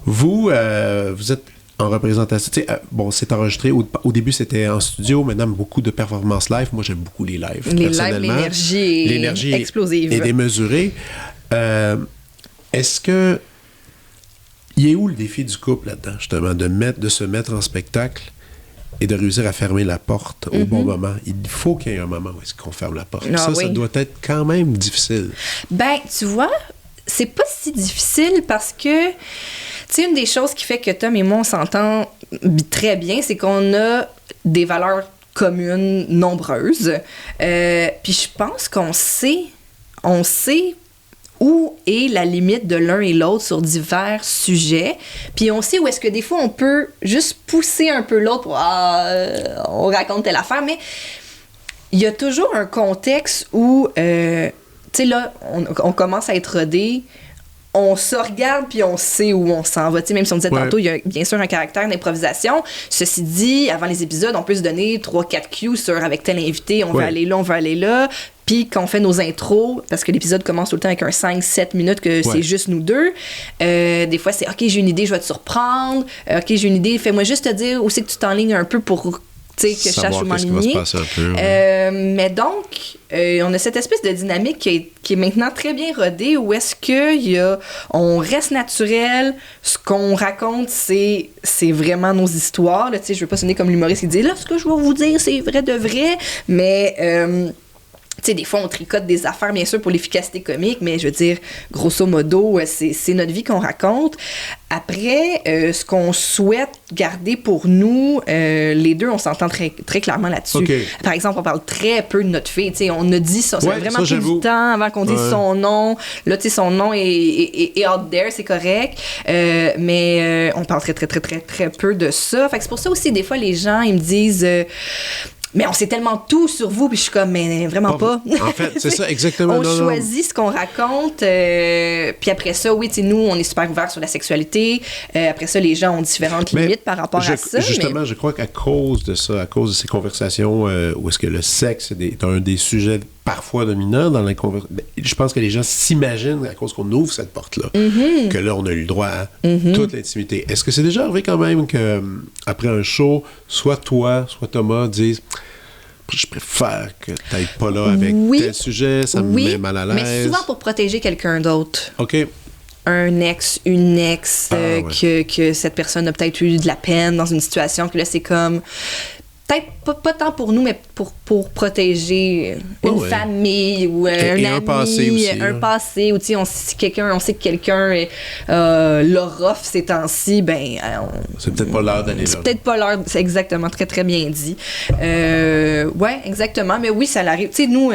Vous êtes en représentation. Bon, c'est enregistré. Au début, c'était en studio. Maintenant, beaucoup de performances live. Moi, j'aime beaucoup les lives. Les lives, l'énergie est explosive. Et démesurée. Est-ce que... Il est où le défi du couple là-dedans, justement, de se mettre en spectacle et de réussir à fermer la porte au bon moment? Il faut qu'il y ait un moment où est-ce qu'on ferme la porte. Ça doit être quand même difficile. Ben, tu vois, c'est pas si difficile parce que... Tu sais, une des choses qui fait que Tom et moi, on s'entend très bien, c'est qu'on a des valeurs communes nombreuses. Puis je pense qu'on sait où est la limite de l'un et l'autre sur divers sujets. Puis on sait où est-ce que des fois on peut juste pousser un peu l'autre pour on raconte telle affaire, mais il y a toujours un contexte où, tu sais, là, on commence à être rodé, on se regarde puis on sait où on s'en va. Tu sais, même si on disait tantôt, il y a bien sûr un caractère d'improvisation. Ceci dit, avant les épisodes, on peut se donner 3-4 cues sur avec tel invité, on veut aller là, on veut aller là. Puis quand on fait nos intros, parce que l'épisode commence tout le temps avec un 5-7 minutes que c'est juste nous deux, des fois c'est « OK, j'ai une idée, je vais te surprendre. OK, j'ai une idée, fais-moi juste te dire où c'est que tu t'enlignes un peu pour... » que je cherche où m'enligner. Mais donc, on a cette espèce de dynamique qui est maintenant très bien rodée, où est-ce on reste naturel, ce qu'on raconte, c'est vraiment nos histoires. Là, je veux pas sonner comme l'humoriste qui dit « Là, ce que je vais vous dire, c'est vrai de vrai. » Mais... tu sais, des fois, on tricote des affaires, bien sûr, pour l'efficacité comique, mais je veux dire, grosso modo, c'est notre vie qu'on raconte. Après, ce qu'on souhaite garder pour nous, les deux, on s'entend très, très clairement là-dessus. Okay. Par exemple, on parle très peu de notre fille. Tu sais, on a dit ça, ça a vraiment pris du temps avant qu'on dise son nom. Là, tu sais, son nom est out there, c'est correct. Mais on parle très, très, très, très, très peu de ça. Fait que c'est pour ça aussi, des fois, les gens, ils me disent... mais on sait tellement tout sur vous, puis je suis comme, mais vraiment pas. En fait, c'est ça, exactement. On choisit ce qu'on raconte, puis après ça, oui, tu sais, nous, on est super ouverts sur la sexualité. Après ça, les gens ont différentes limites par rapport à ça. Justement, je crois qu'à cause de ça, à cause de ces conversations où est-ce que le sexe est un des sujets parfois dominants dans les conversations, je pense que les gens s'imaginent, à cause qu'on ouvre cette porte-là, que là, on a eu le droit à toute l'intimité. Est-ce que c'est déjà arrivé quand même qu'après un show, soit toi, soit Thomas disent... Je préfère que tu n'ailles pas là avec tel sujet, ça me met mal à l'aise. Mais souvent pour protéger quelqu'un d'autre. OK. Un ex, une ex, que cette personne a peut-être eu de la peine dans une situation, que là, c'est comme... Peut-être pas tant pour nous, mais pour protéger une famille ou un ami, un passé aussi. Un passé, ou tu sais, on sait que quelqu'un l'a rough ces temps-ci, c'est peut-être pas l'heure d'aller là. C'est peut-être pas l'heure, c'est exactement, très très bien dit. Ouais, exactement, mais oui, ça l'arrive. Tu sais, nous,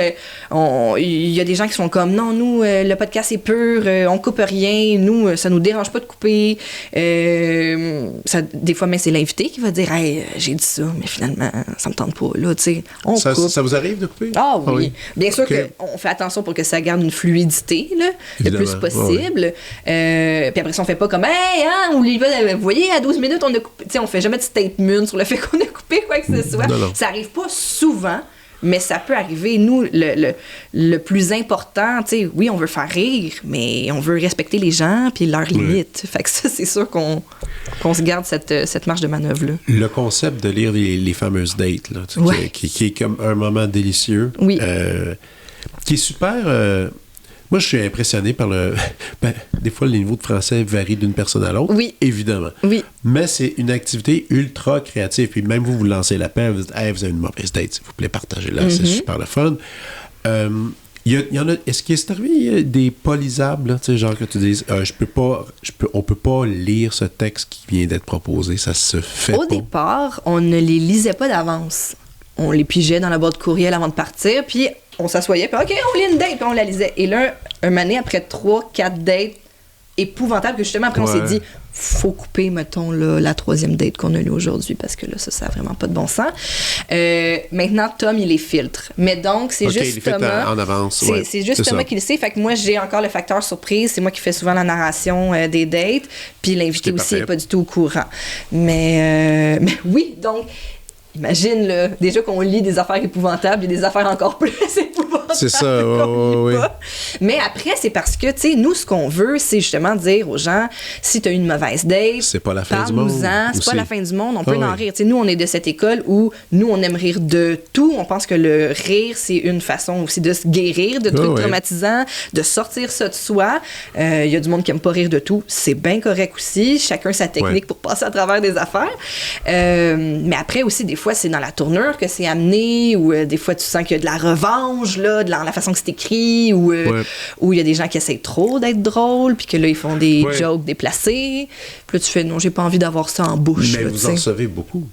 il y a des gens qui sont comme, non, nous, le podcast est pur, on coupe rien, nous, ça nous dérange pas de couper. Des fois, mais c'est l'invité qui va dire, hey, j'ai dit ça, mais finalement, ça me tente pas, là, tu sais, on coupe. Ça vous arrive de couper? Ah oui. Bien sûr qu'on fait attention pour que ça garde une fluidité, là, le plus possible. Puis après ça, on fait pas comme, hey, hein, vous voyez, à 12 minutes, on a coupé. Tu sais, on fait jamais de statement sur le fait qu'on a coupé quoi que ce soit. Non. Ça arrive pas souvent, mais ça peut arriver. Nous, le plus important, tu sais, oui, on veut faire rire, mais on veut respecter les gens puis leurs limites. Fait que ça, c'est sûr qu'on se garde cette marge de manœuvre-là. Le concept de lire les fameuses dates, là, qui est comme un moment délicieux, qui est super... moi, je suis impressionné par des fois, le niveau de français varie d'une personne à l'autre, évidemment. Oui. Mais c'est une activité ultra créative. Puis même vous lancez l'appel, vous dites « Hey, vous avez une mauvaise date, s'il vous plaît, partagez-la, c'est super le fun. » Il y en a, est-ce qu'il est arrivé des pas lisables, tu sais, genre que tu dises on peut pas lire ce texte qui vient d'être proposé, ça se fait pas. Au départ, on ne les lisait pas d'avance. On les pigeait dans la boîte courriel avant de partir, puis on s'assoyait, puis OK, on lit une date, puis on la lisait. Et là, un année après 3-4 dates épouvantables, que justement, après, on s'est dit, faut couper, mettons, là, la 3e date qu'on a lue aujourd'hui, parce que là, ça n'a vraiment pas de bon sens. Maintenant, Tom, il les filtre. Mais donc, c'est juste Thomas. En avance, c'est juste Thomas qui le sait. Fait que moi, j'ai encore le facteur surprise. C'est moi qui fais souvent la narration des dates. Puis l'invité aussi n'est pas du tout au courant. Mais oui, donc... Imagine, là, déjà qu'on lit des affaires épouvantables et des affaires encore plus épouvantables. C'est ça, oui. Mais après, c'est parce que, tu sais, nous, ce qu'on veut, c'est justement dire aux gens, si tu as eu une mauvaise date, c'est pas la fin du monde. C'est pas la fin du monde, on peut en rire. Tu sais, nous, on est de cette école où nous, on aime rire de tout. On pense que le rire, c'est une façon aussi de se guérir de trucs traumatisants, de sortir ça de soi. Il y a du monde qui aime pas rire de tout. C'est bien correct aussi. Chacun sa technique pour passer à travers des affaires. Mais après aussi, des fois, c'est dans la tournure que c'est amené, ou des fois, tu sens qu'il y a de la revanche, là, dans la façon que c'est écrit, ou il y a des gens qui essayent trop d'être drôles, puis que là, ils font des jokes déplacés. Puis là, tu fais, non, j'ai pas envie d'avoir ça en bouche. Mais là, vous en recevez beaucoup.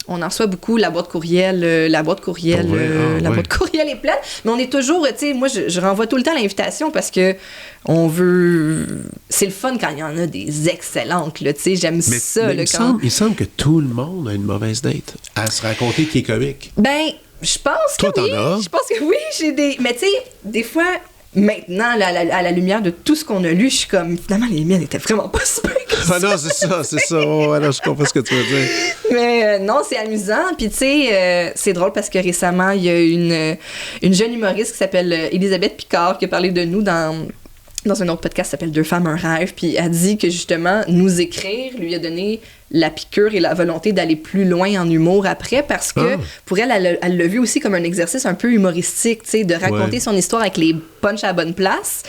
on en reçoit beaucoup, la boîte courriel la boîte courriel est pleine, mais on est toujours, tu sais, moi je renvoie tout le temps l'invitation parce que on veut, c'est le fun quand il y en a des excellentes, là, tu sais, j'aime ça. Mais il semble que tout le monde a une mauvaise date à se raconter qui est comique. Ben, je pense Toi, que oui. Je pense que oui, j'ai des... Mais tu sais, des fois, maintenant, à la lumière de tout ce qu'on a lu, je suis comme, finalement, les miennes étaient vraiment pas super que ça. Ah non, c'est ça. Oh, alors, je comprends ce que tu veux dire. Mais non, c'est amusant. Puis tu sais, c'est drôle parce que récemment, il y a une jeune humoriste qui s'appelle Elisabeth Picard qui a parlé de nous dans un autre podcast qui s'appelle Deux femmes, un rêve, puis elle dit que justement, nous écrire lui a donné la piqûre et la volonté d'aller plus loin en humour après, parce que pour elle l'a vu aussi comme un exercice un peu humoristique, tu sais, de raconter son histoire avec les punchs à la bonne place.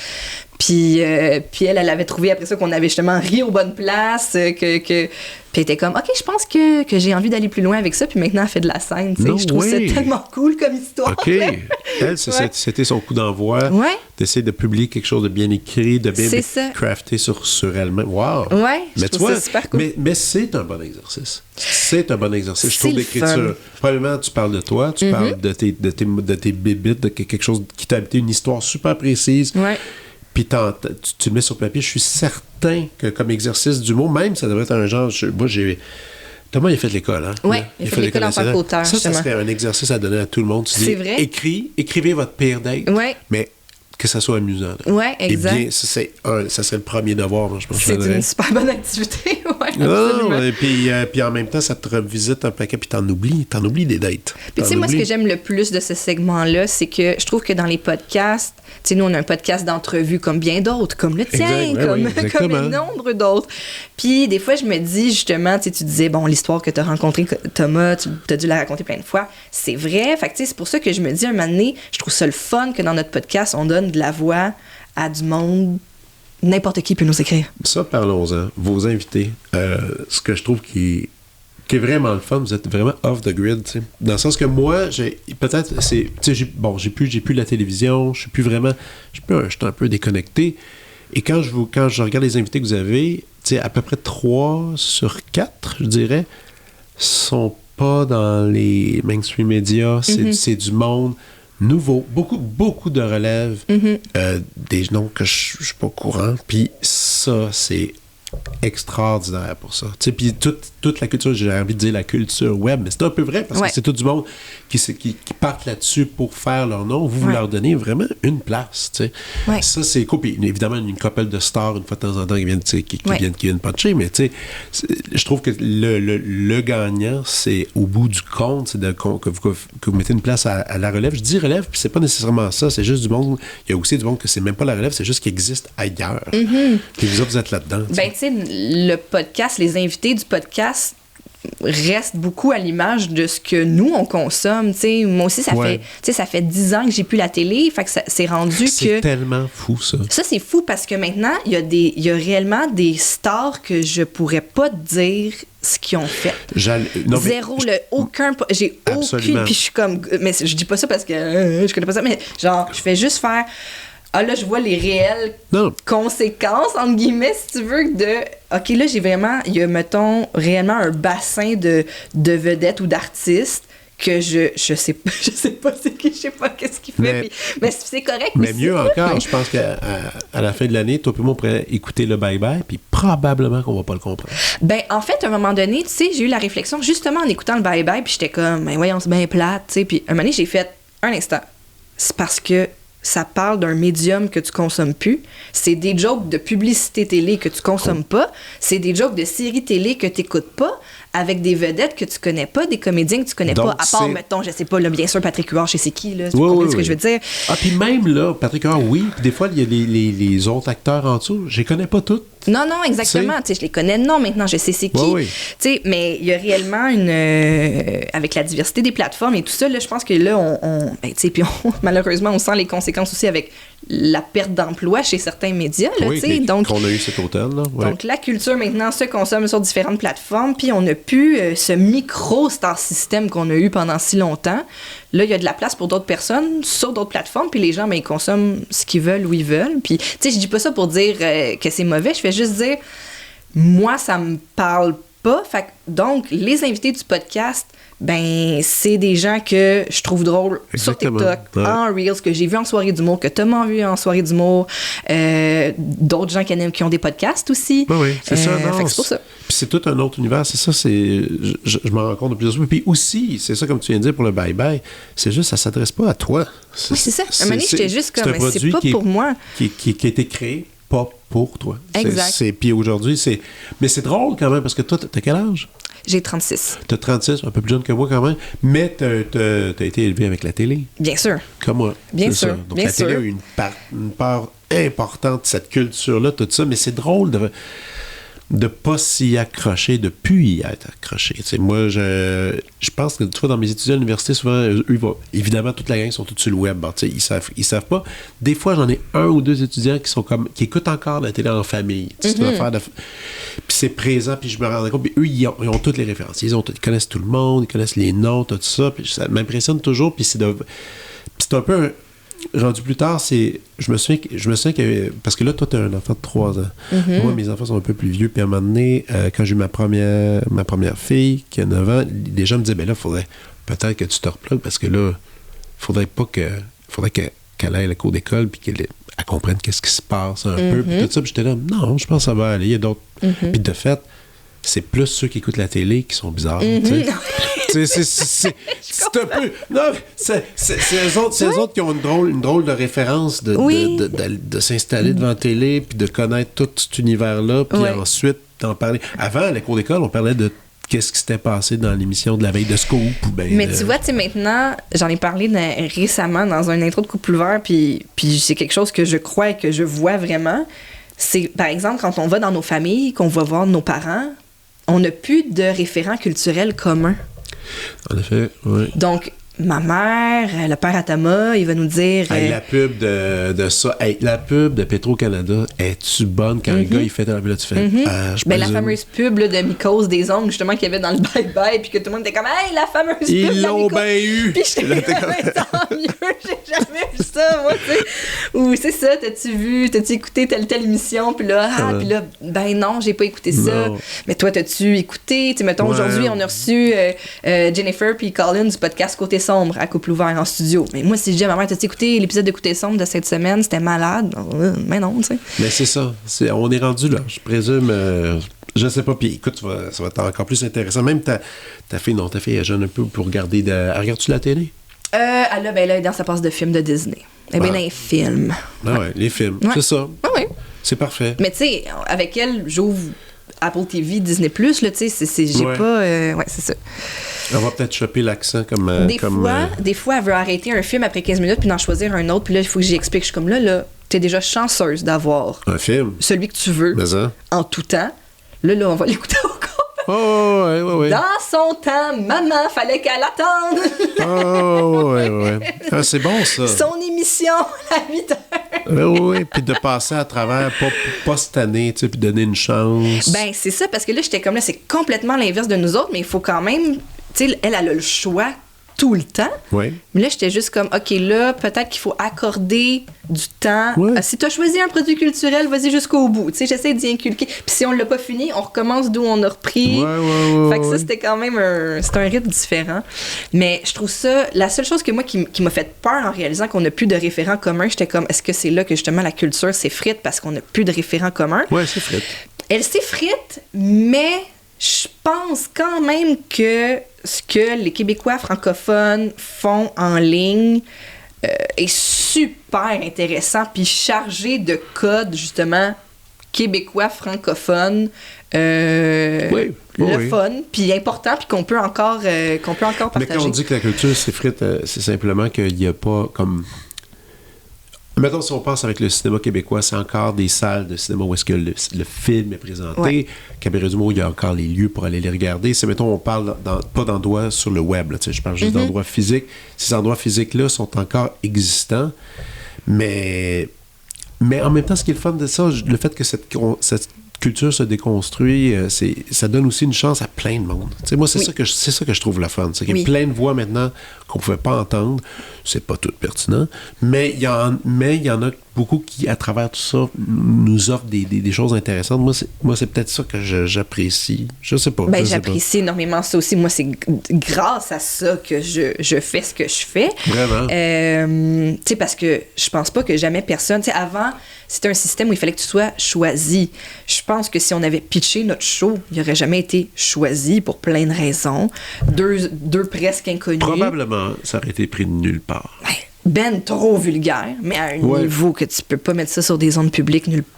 Puis elle avait trouvé après ça qu'on avait justement ri aux bonnes places, puis elle était comme, OK, je pense que j'ai envie d'aller plus loin avec ça, puis maintenant elle fait de la scène, tu sais. Je trouve ça tellement cool comme histoire. OK. Elle, c'était son coup d'envoi, d'essayer de publier quelque chose de bien écrit, de bien crafté sur elle-même. Wow! Ouais, mais je trouve ça super cool. Mais c'est un bon exercice. C'est un bon exercice, je trouve, d'écriture. Probablement, tu parles de toi, tu parles de tes bébites, de quelque chose qui t'a habité, une histoire super précise. Ouais. Puis tu le mets sur papier, je suis certain que comme exercice d'humour, même, ça devrait être un genre... Thomas, il a fait l'école, hein? Oui, il a fait l'école en tant qu'auteur, ça serait un exercice à donner à tout le monde. C'est vrai. Écrivez votre pire date, mais que ça soit amusant. Oui, exact. Et bien, ça serait le premier devoir, moi, je pense. C'est une super bonne activité, oui. Non, et puis en même temps, ça te revisite un paquet, puis t'en oublies des dates. Puis tu sais, moi, ce que j'aime le plus de ce segment-là, c'est que je trouve que dans les podcasts, tu sais, nous, on a un podcast d'entrevue comme bien d'autres, comme le tien, comme un nombre d'autres. Puis des fois, je me dis, justement, tu disais, bon, l'histoire que tu as rencontrée, Thomas, tu as dû la raconter plein de fois. C'est vrai. Fait que, tu sais, c'est pour ça que je me dis, un moment donné, je trouve ça le fun que dans notre podcast, on donne de la voix à du monde. N'importe qui peut nous écrire. Ça, parlons-en. Vos invités, ce que je trouve qui est vraiment le fun, vous êtes vraiment off the grid, tu sais. Dans le sens que moi, j'ai plus la télévision, je suis un peu déconnecté. Et quand je regarde les invités que vous avez, tu sais, à peu près 3 sur 4, je dirais, sont pas dans les mainstream médias. C'est du monde nouveau, beaucoup de relève, des noms que je suis pas au courant. Puis ça, c'est extraordinaire pour ça. Tu sais, puis toute la culture, j'ai envie de dire la culture web, mais c'est un peu vrai parce que c'est tout du monde qui partent là-dessus pour faire leur nom. Vous leur donnez vraiment une place, tu sais. Ouais. Ça, c'est cool. Puis évidemment, une couple de stars, une fois de temps en temps, qui viennent puncher, mais tu sais, je trouve que le gagnant, c'est au bout du compte, c'est que vous mettez une place à la relève. Je dis relève, puis c'est pas nécessairement ça, c'est juste du monde. Il y a aussi du monde que c'est même pas la relève, c'est juste qu'il existe ailleurs. Puis vous autres, vous êtes là-dedans. Ben, tu sais, le podcast, les invités du podcast restent beaucoup à l'image de ce que nous, on consomme. T'sais. Moi aussi, ça fait 10 ans que j'ai plus la télé. Fait que c'est rendu c'est tellement fou, ça. Ça, c'est fou parce que maintenant, il y a réellement des stars que je pourrais pas te dire ce qu'ils ont fait. Aucun... J'ai aucune... Puis je suis comme... Mais je dis pas ça parce que je connais pas ça, mais genre, je fais juste faire... Ah là, je vois les réelles conséquences, entre guillemets, si tu veux, de... OK, là, j'ai vraiment... Il y a, mettons, réellement un bassin de vedettes ou d'artistes que je sais pas c'est qui, je sais pas qu'est-ce qu'il fait, mais c'est correct. Mais mieux encore, je pense qu'à la fin de l'année, toi et moi, on pourrait écouter le bye-bye, puis probablement qu'on va pas le comprendre. Ben, en fait, à un moment donné, tu sais, j'ai eu la réflexion justement en écoutant le bye-bye, puis j'étais comme, ben voyons, c'est bien plate, tu sais, puis un moment donné, j'ai fait un instant. C'est parce que ça parle d'un médium que tu consommes plus. C'est des jokes de publicité télé que tu consommes pas. C'est des jokes de séries télé que tu n'écoutes pas, avec des vedettes que tu connais pas, des comédiens que tu connais pas, à part, mettons, je sais pas, là, bien sûr, Patrick Huard, je sais qui, là, tu comprends ce que je veux dire. Ah, puis même là, Patrick Huard, oui, puis des fois, il y a les autres acteurs en dessous, je les connais pas tous. Non, exactement. Tu sais, je les connais de nom maintenant, je sais c'est qui. Tu sais, mais il y a réellement une... avec la diversité des plateformes et tout ça, là, je pense que là, tu sais, puis malheureusement, on sent les conséquences aussi avec la perte d'emploi chez certains médias, là, tu sais. Donc, qu'on a eu cet automne, là. Ouais. Donc, la culture, maintenant, se consomme sur différentes plateformes, puis on n'a plus ce micro-star system qu'on a eu pendant si longtemps. Là, il y a de la place pour d'autres personnes sur d'autres plateformes, puis les gens, ben, ils consomment ce qu'ils veulent, où ils veulent. Puis, tu sais, je dis pas ça pour dire que c'est mauvais, je fais juste dire, moi, ça me parle pas. Fait que, donc, les invités du podcast, ben, c'est des gens que je trouve drôles sur TikTok, en Reels, que j'ai vu en soirée d'humour, que Thomas a vu en soirée d'humour, d'autres gens qui ont des podcasts aussi. Oui, c'est ça. Non, fait que c'est pour ça. Puis c'est tout un autre univers, c'est ça, je m'en rends compte de plusieurs fois. Puis aussi, c'est ça, comme tu viens de dire pour le bye-bye, c'est juste, ça s'adresse pas à toi. Oui, c'est ça. À un moment donné, j'étais juste comme, c'est pas pour moi. Qui a été créé pas pour toi. Exact. Puis aujourd'hui, c'est... Mais c'est drôle quand même, parce que toi, t'as quel âge? J'ai 36. T'as 36, un peu plus jeune que moi quand même, mais t'as été élevé avec la télé. Bien sûr. Comme moi. Bien sûr. Ça. Donc bien la télé a eu une part importante de cette culture-là, tout ça, mais c'est drôle de pas s'y accrocher, de plus y être accroché. Tu sais, moi, je pense que tu vois, dans mes étudiants à l'université, souvent, eux, évidemment, toute la gang sont tous sur le web. Bon, tu sais, ils savent pas. Des fois, j'en ai un ou deux étudiants qui écoutent encore la télé en famille. Tu sais, c'est une affaire de... Puis c'est présent, puis je me rends compte. Puis eux, ils ont toutes les références. Ils connaissent tout le monde, ils connaissent les noms, tout ça. Puis ça m'impressionne toujours. Puis c'est un peu... rendu plus tard, je me souviens que... Parce que là, toi, tu as un enfant de 3 ans. Moi, mes enfants sont un peu plus vieux. Puis à un moment donné, quand j'ai eu ma première fille, qui a 9 ans, les gens me disaient, ben là, il faudrait peut-être que tu te replugues, parce que là, faudrait qu'elle aille à la cour d'école, puis qu'elle comprenne qu'est-ce qui se passe un peu. Puis tout ça, puis j'étais là, non, je pense que ça va aller. Il y a d'autres... Puis de fait, c'est plus ceux qui écoutent la télé qui sont bizarres. C'est un peu... Non, c'est eux autres qui ont une drôle de référence de s'installer devant la télé, puis de connaître tout cet univers-là, puis ensuite d'en parler. Avant, à la cour d'école, on parlait de qu'est-ce qui s'était passé dans l'émission de la veille de Scoop. Mais tu vois, tu sais, maintenant, j'en ai parlé récemment dans un intro de Couple ouvert, puis c'est quelque chose que je crois et que je vois vraiment. C'est, par exemple, quand on va dans nos familles, qu'on va voir nos parents, on n'a plus de référents culturels communs. En effet, oui. Donc, ma mère, le père à Thomas, il va nous dire... Hey, la pub de ça, la pub de Petro-Canada, es-tu bonne quand le gars, il fait... Là, tu fais... la fameuse pub là, de mycose des ongles, justement, qu'il y avait dans le bye-bye, puis que tout le monde était comme « Hey, la fameuse pub de mycose! » Ils l'ont bien eu! Puis j'étais comme « Tant mieux, j'ai jamais vu ça, moi, tu sais. » Ou c'est ça, t'as-tu écouté telle émission, puis là, ben non, j'ai pas écouté ça. Non. Mais toi, t'as-tu écouté? Tu sais, mettons, aujourd'hui, on a reçu Jennifer puis Colin du podcast Côté Sombre à Couple ouvert en studio. Mais moi, si je dis à ma mère, t'as-tu écouté l'épisode de Côté Sombre de cette semaine? C'était malade. Mais non, tu sais. Mais c'est ça. On est rendu là. Je présume... je sais pas. Puis écoute, ça va être encore plus intéressant. Même ta fille est jeune un peu pour regarder... Regardes-tu la télé? Elle est dans sa passe de films de Disney. Elle est bien dans les films. Ah ouais, les films. Ouais. C'est ça. Ah ouais. C'est parfait. Mais tu sais, avec elle, j'ouvre Apple TV, Disney+, là, tu sais, j'ai pas... ouais, c'est ça. On va peut-être choper l'accent comme... Des fois, elle veut arrêter un film après 15 minutes puis d'en choisir un autre. Puis là, il faut que j'y explique. Je suis comme là, t'es déjà chanceuse d'avoir... Un film. Celui que tu veux. En tout temps. Là, on va l'écouter au complet. Oh, ouais. Dans son temps, maman, fallait qu'elle attende. Oh, ouais. Ah, c'est bon, ça. Son émission à 8 heures. Oui, puis de passer à travers, pas cette année, tu sais, puis donner une chance. Ben, c'est ça, parce que là, j'étais comme là, c'est complètement l'inverse de nous autres, mais il faut quand même, tu sais, elle a le choix tout le temps. Oui. Mais là, j'étais juste comme, OK, là, peut-être qu'il faut accorder du temps. Ouais. Si tu as choisi un produit culturel, vas-y jusqu'au bout. Tu sais, j'essaie d'y inculquer. Puis si on l'a pas fini, on recommence d'où on a repris. Fait que ça, c'était quand même un rythme différent. Mais je trouve ça, la seule chose que moi qui m'a fait peur en réalisant qu'on n'a plus de référents communs, j'étais comme, est-ce que c'est là que justement la culture s'effrite parce qu'on n'a plus de référents communs? Ouais, c'est frite. Elle s'effrite, mais je pense quand même que ce que les Québécois francophones font en ligne est super intéressant puis chargé de codes, justement, québécois francophones. Fun, puis important, puis qu'on peut encore partager. Mais quand on dit que la culture s'effrite, c'est simplement qu'il n'y a pas comme... Mettons, si on pense avec le cinéma québécois, c'est encore des salles de cinéma où est-ce que le film est présenté. Ouais. Cabaret d'humour, il y a encore les lieux pour aller les regarder. C'est, mettons, on parle pas d'endroits sur le web. Là, je parle juste d'endroits physiques. Ces endroits physiques-là sont encore existants. Mais en même temps, ce qui est le fun de ça, le fait que cette culture se déconstruit, ça donne aussi une chance à plein de monde. T'sais, moi, c'est ça que je trouve le fun. C'est qu'il y a plein de voix maintenant qu'on ne pouvait pas entendre. C'est pas tout pertinent, mais il y en a beaucoup qui, à travers tout ça, nous offrent des choses intéressantes. Moi, c'est peut-être ça que j'apprécie. Je sais pas. Ben, j'apprécie énormément ça aussi. Moi, c'est grâce à ça que je fais ce que je fais. Vraiment. Tu sais, parce que je pense pas que jamais personne... Tu sais, avant, c'était un système où il fallait que tu sois choisi. Je pense que si on avait pitché notre show, il n'aurait jamais été choisi pour plein de raisons. Deux presque inconnus. Probablement, ça aurait été pris de nulle part. Ben trop vulgaire, mais à un niveau que tu peux pas mettre ça sur des ondes publiques nulle part.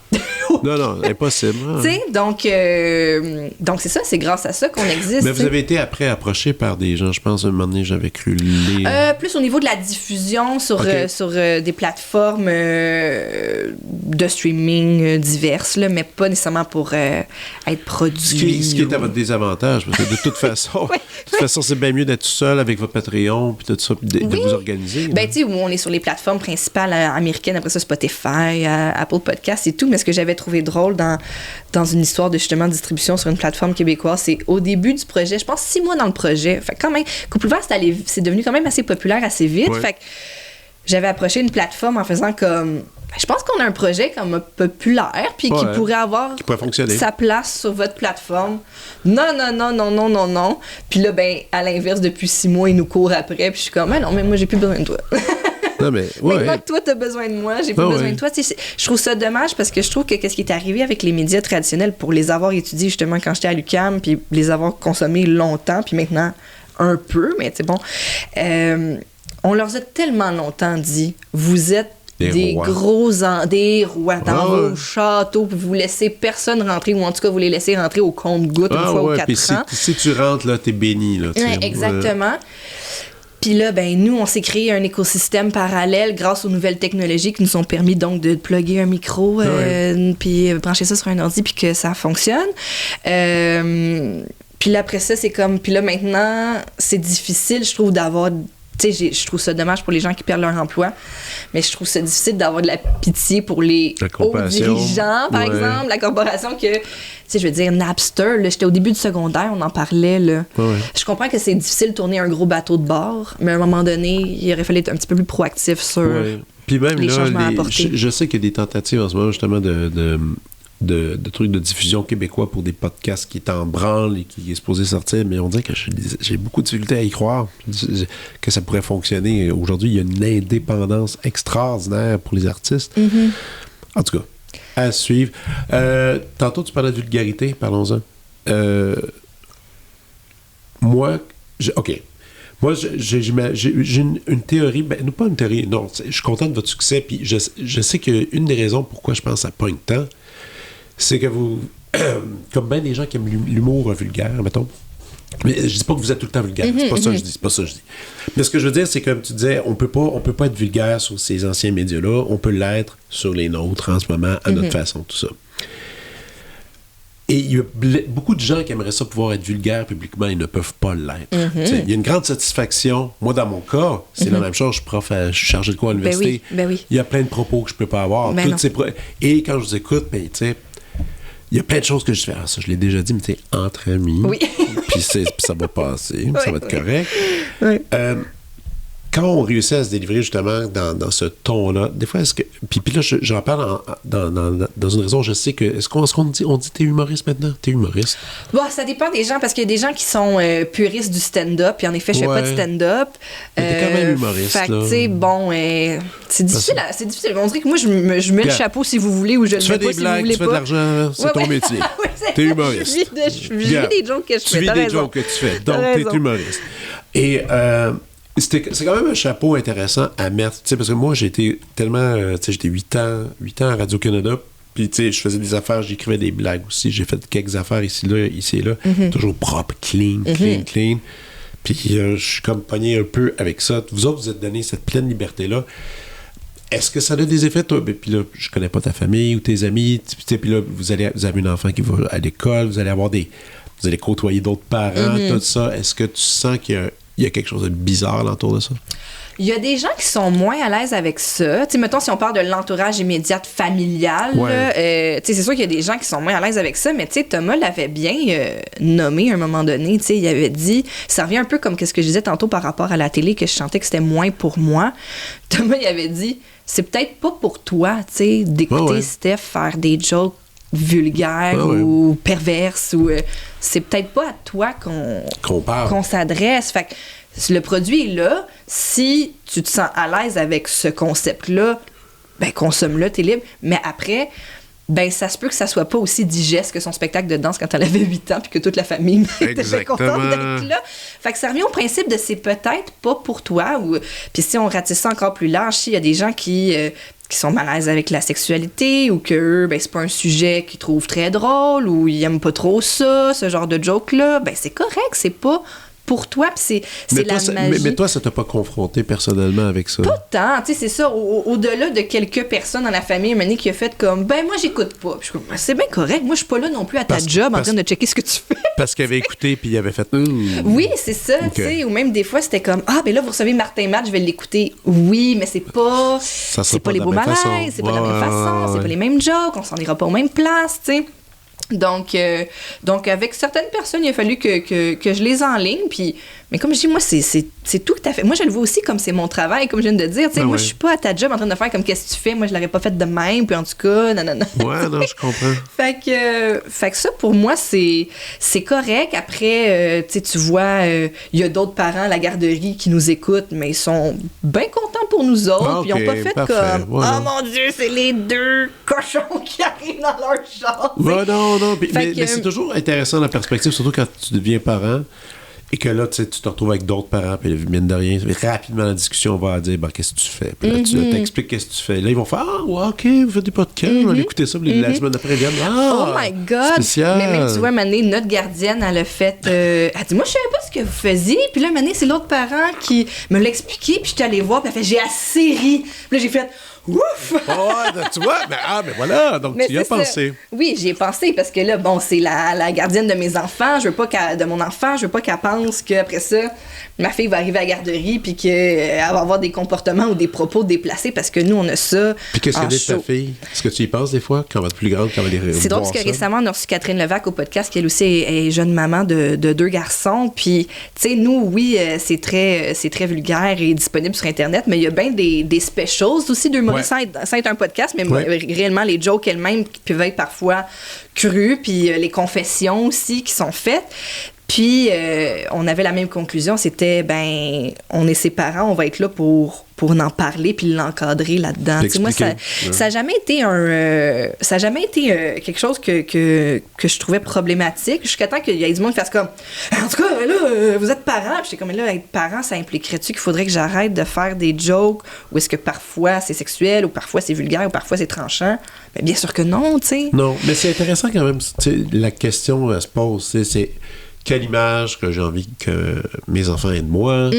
Non, impossible. Tu sais, donc c'est ça, c'est grâce à ça qu'on existe. Mais vous avez été après approché par des gens, je pense, un moment donné, j'avais cru lire. Plus au niveau de la diffusion sur des plateformes de streaming diverses, là, mais pas nécessairement pour être produit. Ce qui est à votre désavantage, parce que de toute façon, c'est bien mieux d'être tout seul avec votre Patreon, puis tout ça, puis de vous organiser. Ben, tu sais, où on est sur les plateformes principales américaines, après ça, Spotify, Apple Podcasts et tout, mais ce que j'avais trouvé drôle dans une histoire de justement distribution sur une plateforme québécoise, c'est au début du projet, je pense 6 mois dans le projet, fait quand même, Couple Ouvert, c'est devenu quand même assez populaire assez vite, fait que j'avais approché une plateforme en faisant comme... Je pense qu'on a un projet comme populaire, puis qui pourrait avoir sa place sur votre plateforme. Non. Puis là, ben, à l'inverse, depuis 6 mois, ils nous courent après, puis je suis comme, non, mais moi, j'ai plus besoin de toi. Non, mais, maintenant que toi, t'as besoin de moi, j'ai plus besoin de toi. Je trouve ça dommage parce que je trouve que ce qui est arrivé avec les médias traditionnels, pour les avoir étudiés justement quand j'étais à l'UQAM, puis les avoir consommés longtemps, puis maintenant un peu, mais c'est bon. On leur a tellement longtemps dit, vous êtes des rois dans vos châteaux, puis vous laissez personne rentrer, ou en tout cas, vous les laissez rentrer au compte-gouttes une fois ou 4 ans. Si tu rentres, là, t'es béni. Là, exactement. Puis là, ben nous, on s'est créé un écosystème parallèle grâce aux nouvelles technologies qui nous ont permis donc de plugger un micro, puis brancher ça sur un ordi, puis que ça fonctionne. Puis là, après ça, c'est comme... Puis là, maintenant, c'est difficile, je trouve, d'avoir... Tu sais, je trouve ça dommage pour les gens qui perdent leur emploi, mais je trouve ça difficile d'avoir de la pitié pour les hauts dirigeants, par exemple, la corporation que... Tu sais, je veux dire, Napster, là, j'étais au début du secondaire, on en parlait, là. Je comprends que c'est difficile de tourner un gros bateau de bord, mais à un moment donné, il aurait fallu être un petit peu plus proactif sur Puis même, les changements apportés. Je sais qu'il y a des tentatives en ce moment, justement, de trucs de diffusion québécois pour des podcasts qui est en branle et qui est supposé sortir, mais on dirait que j'ai beaucoup de difficulté à y croire que ça pourrait fonctionner. Aujourd'hui, il y a une indépendance extraordinaire pour les artistes. En tout cas, à suivre. Tantôt, tu parlais de vulgarité, parlons-en. Moi, j'ai une théorie, non pas une théorie, non, je suis content de votre succès, puis je sais qu'une des raisons pourquoi je pense que ça pogne tant, c'est que vous, comme bien des gens qui aiment l'humour vulgaire, mettons, mais je dis pas que vous êtes tout le temps vulgaire, c'est pas ça que je dis. Mais ce que je veux dire, c'est comme tu disais, on peut pas être vulgaire sur ces anciens médias-là, on peut l'être sur les nôtres en ce moment, à notre façon, tout ça. Et il y a beaucoup de gens qui aimeraient ça pouvoir être vulgaires publiquement et ne peuvent pas l'être. Il y a une grande satisfaction. Moi, dans mon cas, c'est la même chose. Je suis chargé de cours à l'université. Il y a plein de propos que je peux pas avoir. Et quand je vous écoute, tu sais, il y a plein de choses que je fais. Alors, ça, je l'ai déjà dit, mais tu sais, entre amis. Puis ça va passer. Ça va être correct. Quand on réussit à se délivrer justement dans ce ton-là, des fois, est-ce que... Puis là, j'en parle dans une raison, je sais que... Est-ce qu'on dit t'es humoriste maintenant? T'es humoriste? Bon, ça dépend des gens, parce qu'il y a des gens qui sont puristes du stand-up, puis en effet, je fais pas de stand-up. Mais t'es quand même humoriste, fait que, tu sais, bon, c'est difficile. On dirait que moi, je mets le chapeau si vous voulez, ou je le mets pas si vous voulez pas. Tu fais de l'argent, c'est ton métier. T'es humoriste. Je vis des jokes que je fais, t'as raison. Tu vis des jokes que tu fais, donc t'es humoriste. Et... c'est quand même un chapeau intéressant à mettre, tu sais, parce que moi, j'ai été tellement, tu sais, j'étais 8 ans à Radio-Canada, puis, tu sais, je faisais des affaires, j'écrivais des blagues aussi, j'ai fait quelques affaires ici et là, toujours propre, clean, puis je suis comme pogné un peu avec ça. Vous autres, vous êtes donné cette pleine liberté-là. Est-ce que ça a des effets, toi? Puis là, je connais pas ta famille ou tes amis, puis là, vous avez un enfant qui va à l'école, vous allez côtoyer d'autres parents, tout ça. Est-ce que tu sens qu'il y a quelque chose de bizarre autour de ça? Il y a des gens qui sont moins à l'aise avec ça. Tu sais, mettons, si on parle de l'entourage immédiat familial, tu sais, c'est sûr qu'il y a des gens qui sont moins à l'aise avec ça, mais tu sais, Thomas l'avait bien nommé à un moment donné. Tu sais, il avait dit, ça revient un peu comme ce que je disais tantôt par rapport à la télé, que je sentais que c'était moins pour moi. Thomas, il avait dit, c'est peut-être pas pour toi, tu sais, d'écouter Steph faire des jokes vulgaires ou perverses, ou c'est peut-être pas à toi qu'on s'adresse. Fait que le produit est là. Si tu te sens à l'aise avec ce concept-là, ben consomme-le, t'es libre. Mais après, ben ça se peut que ça soit pas aussi digeste que son spectacle de danse quand elle avait 8 ans puis que toute la famille était contente d'être là. Fait que ça revient au principe de c'est peut-être pas pour toi. Puis si on ratisse ça encore plus large, il y a des gens qui sont mal à l'aise avec la sexualité ou que ben, c'est pas un sujet qu'ils trouvent très drôle ou ils aiment pas trop ça, ce genre de joke-là, ben c'est correct, c'est pas pour toi, puis c'est la magie. Mais toi, ça t'a pas confronté personnellement avec ça? Pas tant, tu sais, c'est ça. Au-delà de quelques personnes dans la famille, une qui a fait comme, ben moi, j'écoute pas. Puis je suis comme, c'est bien correct, moi, je suis pas là non plus à ta job en train de checker ce que tu fais. Parce qu'il avait écouté, puis il avait fait... Oui, c'est ça, tu sais. Ou même des fois, c'était comme, ah, ben là, vous recevez Martin Matt, je vais l'écouter. Oui, mais c'est pas... C'est pas les beaux malaises, c'est pas de la même façon, c'est pas les mêmes jokes, on s'en ira pas aux mêmes places, tu sais. Donc, avec certaines personnes, il a fallu que je les enligne. Puis, mais comme je dis, moi, c'est tout à fait... Moi, je le vois aussi comme c'est mon travail, comme je viens de dire. Tu sais, moi, je suis pas à ta job en train de faire comme qu'est-ce que tu fais. Moi, je l'aurais pas fait de même. Puis en tout cas, non. Ouais, non, je comprends. Fait que ça, pour moi, c'est correct. Après, tu vois, il y a d'autres parents à la garderie qui nous écoutent, mais ils sont bien contents pour nous autres. Puis ils ont pas fait comme, voilà. Oh mon Dieu, c'est les deux cochons qui arrivent dans leur genre. Ouais, non. Mais c'est toujours intéressant la perspective, surtout quand tu deviens parent et que là, tu te retrouves avec d'autres parents, puis mine de rien, rapidement la discussion va dire qu'est-ce que tu fais? Puis là, tu t'expliques qu'est-ce que tu fais. Là, ils vont faire OK, vous faites des podcasts, on va écouter ça, puis la semaine d'après, ils viennent oh my God! Spécial. Mais même, tu vois, Mané, notre gardienne, elle a fait. Elle dit, moi, je savais pas ce que vous faisiez. Puis là, Mané, c'est l'autre parent qui me l'a expliqué, puis j'étais allée voir, puis elle fait, j'ai assez ri. Puis là, j'ai fait. Ouf! Tu vois, mais voilà, donc tu y as pensé. Ça. Oui, j'y ai pensé parce que là, bon, c'est la gardienne de mes enfants, je veux pas de mon enfant, je veux pas qu'elle pense qu'après ça, ma fille va arriver à la garderie puis qu'elle va avoir des comportements ou des propos déplacés parce que nous, on a ça. Puis qu'est-ce que dit ta fille? Est-ce que tu y penses des fois quand elle va être plus grande, quand elle va les C'est drôle parce que récemment, on a reçu Catherine Levac au podcast, qui elle aussi est jeune maman de 2 garçons. Puis, tu sais, nous, oui, c'est très vulgaire et disponible sur Internet, mais il y a bien des specials aussi de sans être un podcast, mais réellement les jokes elles-mêmes qui peuvent être parfois crues, puis les confessions aussi qui sont faites. Puis on avait la même conclusion, c'était on est ses parents, on va être là pour en parler puis l'encadrer là-dedans. Moi, ça a jamais été quelque chose que je trouvais problématique jusqu'à temps qu'il y ait du monde qui fasse comme en tout cas là vous êtes parents, puis j'étais comme là être parent ça impliquerait-tu qu'il faudrait que j'arrête de faire des jokes ou est-ce que parfois c'est sexuel ou parfois c'est vulgaire ou parfois c'est tranchant? Bien sûr que non, tu sais. Non, mais c'est intéressant quand même, la question se pose, c'est quelle image que j'ai envie que mes enfants aient de moi,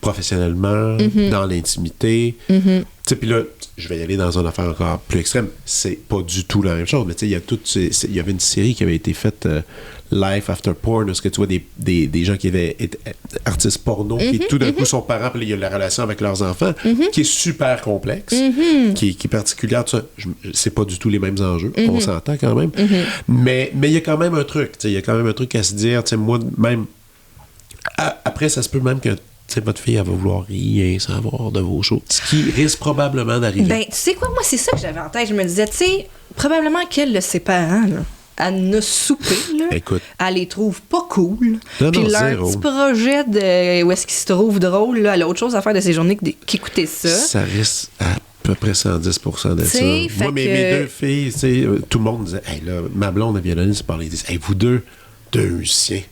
professionnellement, dans l'intimité. Tu sais, puis là, je vais y aller dans une affaire encore plus extrême. C'est pas du tout la même chose, mais tu sais, il y avait une série qui avait été faite, Life After Porn, où tu vois des gens qui avaient été artistes porno, qui tout d'un coup sont parents, puis il y a la relation avec leurs enfants, qui est super complexe, qui est particulière. Tout ça. C'est pas du tout les mêmes enjeux, on s'entend quand même. Mais il y a quand même un truc, il y a quand même un truc à se dire, moi, même, après, ça se peut même que votre fille, elle va vouloir rien savoir de vos shows. Ce qui risque probablement d'arriver. Tu sais quoi, moi, c'est ça que j'avais en tête. Je me disais, tu sais, probablement qu'elle, de ses parents, là, à ne souper, là, écoute, elle les trouve pas cool. Puis leur petit projet de où est-ce qu'ils se trouvent drôle, là, elle a autre chose à faire de ces journées qu'écouter ça. Ça risque à peu près 110% de ça. Moi, mes 2 filles, tout le monde disait, hey, là, ma blonde, la violoniste, parlait, ils disaient, hey, vous deux musiciens,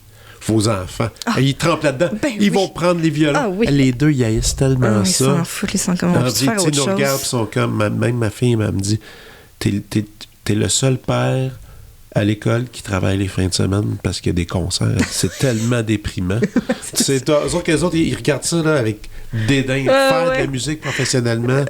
vos enfants, ils trempent là-dedans, ils vont prendre les violons. Les 2, ils haïssent tellement ça. Ils s'en foutent, ils sont comme, on peut faire autre chose. Ils nous regardent, ils sont comme, même ma fille, elle me dit, t'es le seul père à l'école qui travaille les fins de semaine parce qu'il y a des concerts. C'est tellement déprimant. Eux autres, ils regardent ça là, avec dédain. Faire de la musique professionnellement.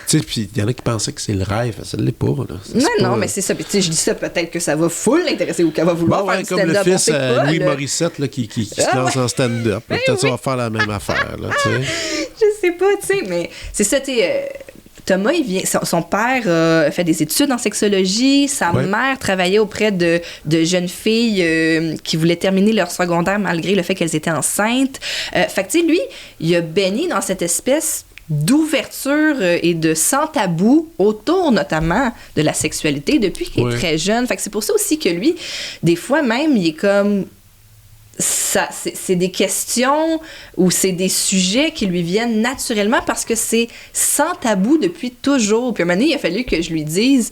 Puis il y en a qui pensaient que c'est le rêve. Ça ne l'est pas. Là. Non, mais c'est ça. Puis je dis ça, peut-être que ça va full l'intéresser ou qu'elle va vouloir faire du stand-up. Comme le fils Louis Morissette là, qui se lance en stand-up. Peut-être ça va faire la même affaire. Là, je sais pas, tu sais, mais c'est ça, tu sais... Thomas, son père a fait des études en sexologie. Sa mère travaillait auprès de jeunes filles qui voulaient terminer leur secondaire malgré le fait qu'elles étaient enceintes. Fait que, tu sais, lui, il a baigné dans cette espèce d'ouverture et de sans tabou autour notamment de la sexualité depuis qu'il est très jeune. Fait que c'est pour ça aussi que lui, des fois même, il est comme... Ça, c'est des questions ou c'est des sujets qui lui viennent naturellement parce que c'est sans tabou depuis toujours. Puis à un moment donné, il a fallu que je lui dise...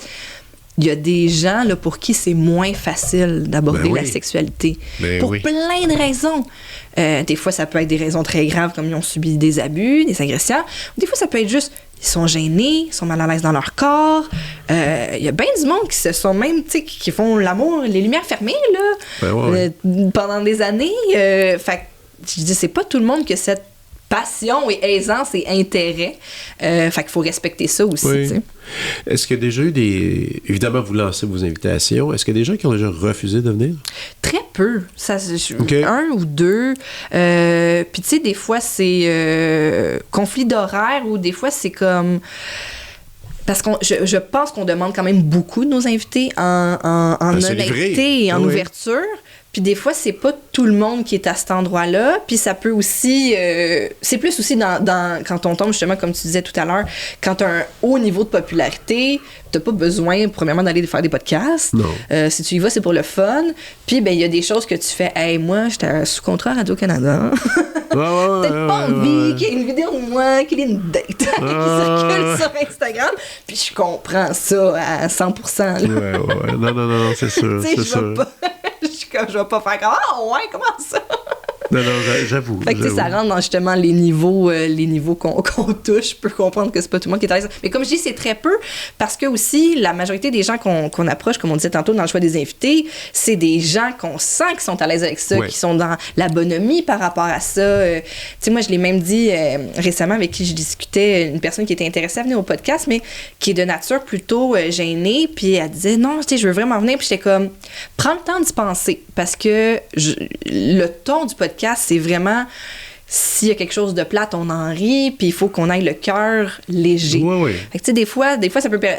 Il y a des gens là, pour qui c'est moins facile d'aborder la sexualité. Pour plein de raisons. Des fois, ça peut être des raisons très graves, comme ils ont subi des abus, des agressions. Des fois, ça peut être juste, ils sont gênés, ils sont mal à l'aise dans leur corps. Il y a bien du monde qui se sont même, tu sais, qui font l'amour, les lumières fermées, là, pendant des années. Fait que, je dis, c'est pas tout le monde que cette passion et aisance et intérêt. Fait qu'il faut respecter ça aussi, tu sais. Est-ce qu'il y a déjà eu des... Évidemment, vous lancez vos invitations. Est-ce qu'il y a des gens qui ont déjà refusé de venir? Très peu. Un ou deux. Puis, tu sais, des fois, c'est conflit d'horaire ou des fois, c'est comme... Parce que je pense qu'on demande quand même beaucoup de nos invités en honnêteté et en ouverture. Puis des fois, c'est pas tout le monde qui est à cet endroit-là. Puis ça peut aussi... c'est plus aussi quand on tombe, justement, comme tu disais tout à l'heure, quand tu as un haut niveau de popularité, t'as pas besoin, premièrement, d'aller faire des podcasts. Non. Si tu y vas, c'est pour le fun. Puis, ben il y a des choses que tu fais. Hey, moi, j'étais sous contrat à Radio-Canada. Peut-être pas envie qu'il y ait une vidéo de moi, qu'il y ait une date qui circule sur Instagram. Puis je comprends ça à 100%. Là. Ouais. Non, c'est sûr. Tu sais, je vais pas faire comme « Ah, ouais, comment ça? » Non, j'avoue. Fait que ça rentre dans justement les niveaux qu'on touche. Je peux comprendre que c'est pas tout le monde qui est à l'aise. Mais comme je dis, c'est très peu parce que aussi, la majorité des gens qu'on approche, comme on disait tantôt dans le choix des invités, c'est des gens qu'on sent qui sont à l'aise avec ça, qui sont dans la bonhomie par rapport à ça. Tu sais, moi, je l'ai même dit récemment avec qui je discutais, une personne qui était intéressée à venir au podcast, mais qui est de nature plutôt gênée. Puis elle disait, non, tu sais, je veux vraiment venir. Puis j'étais comme, prends le temps d'y penser parce que le ton du podcast, c'est vraiment s'il y a quelque chose de plate, on en rit, puis il faut qu'on aille le cœur léger. Fait que, tu sais, des fois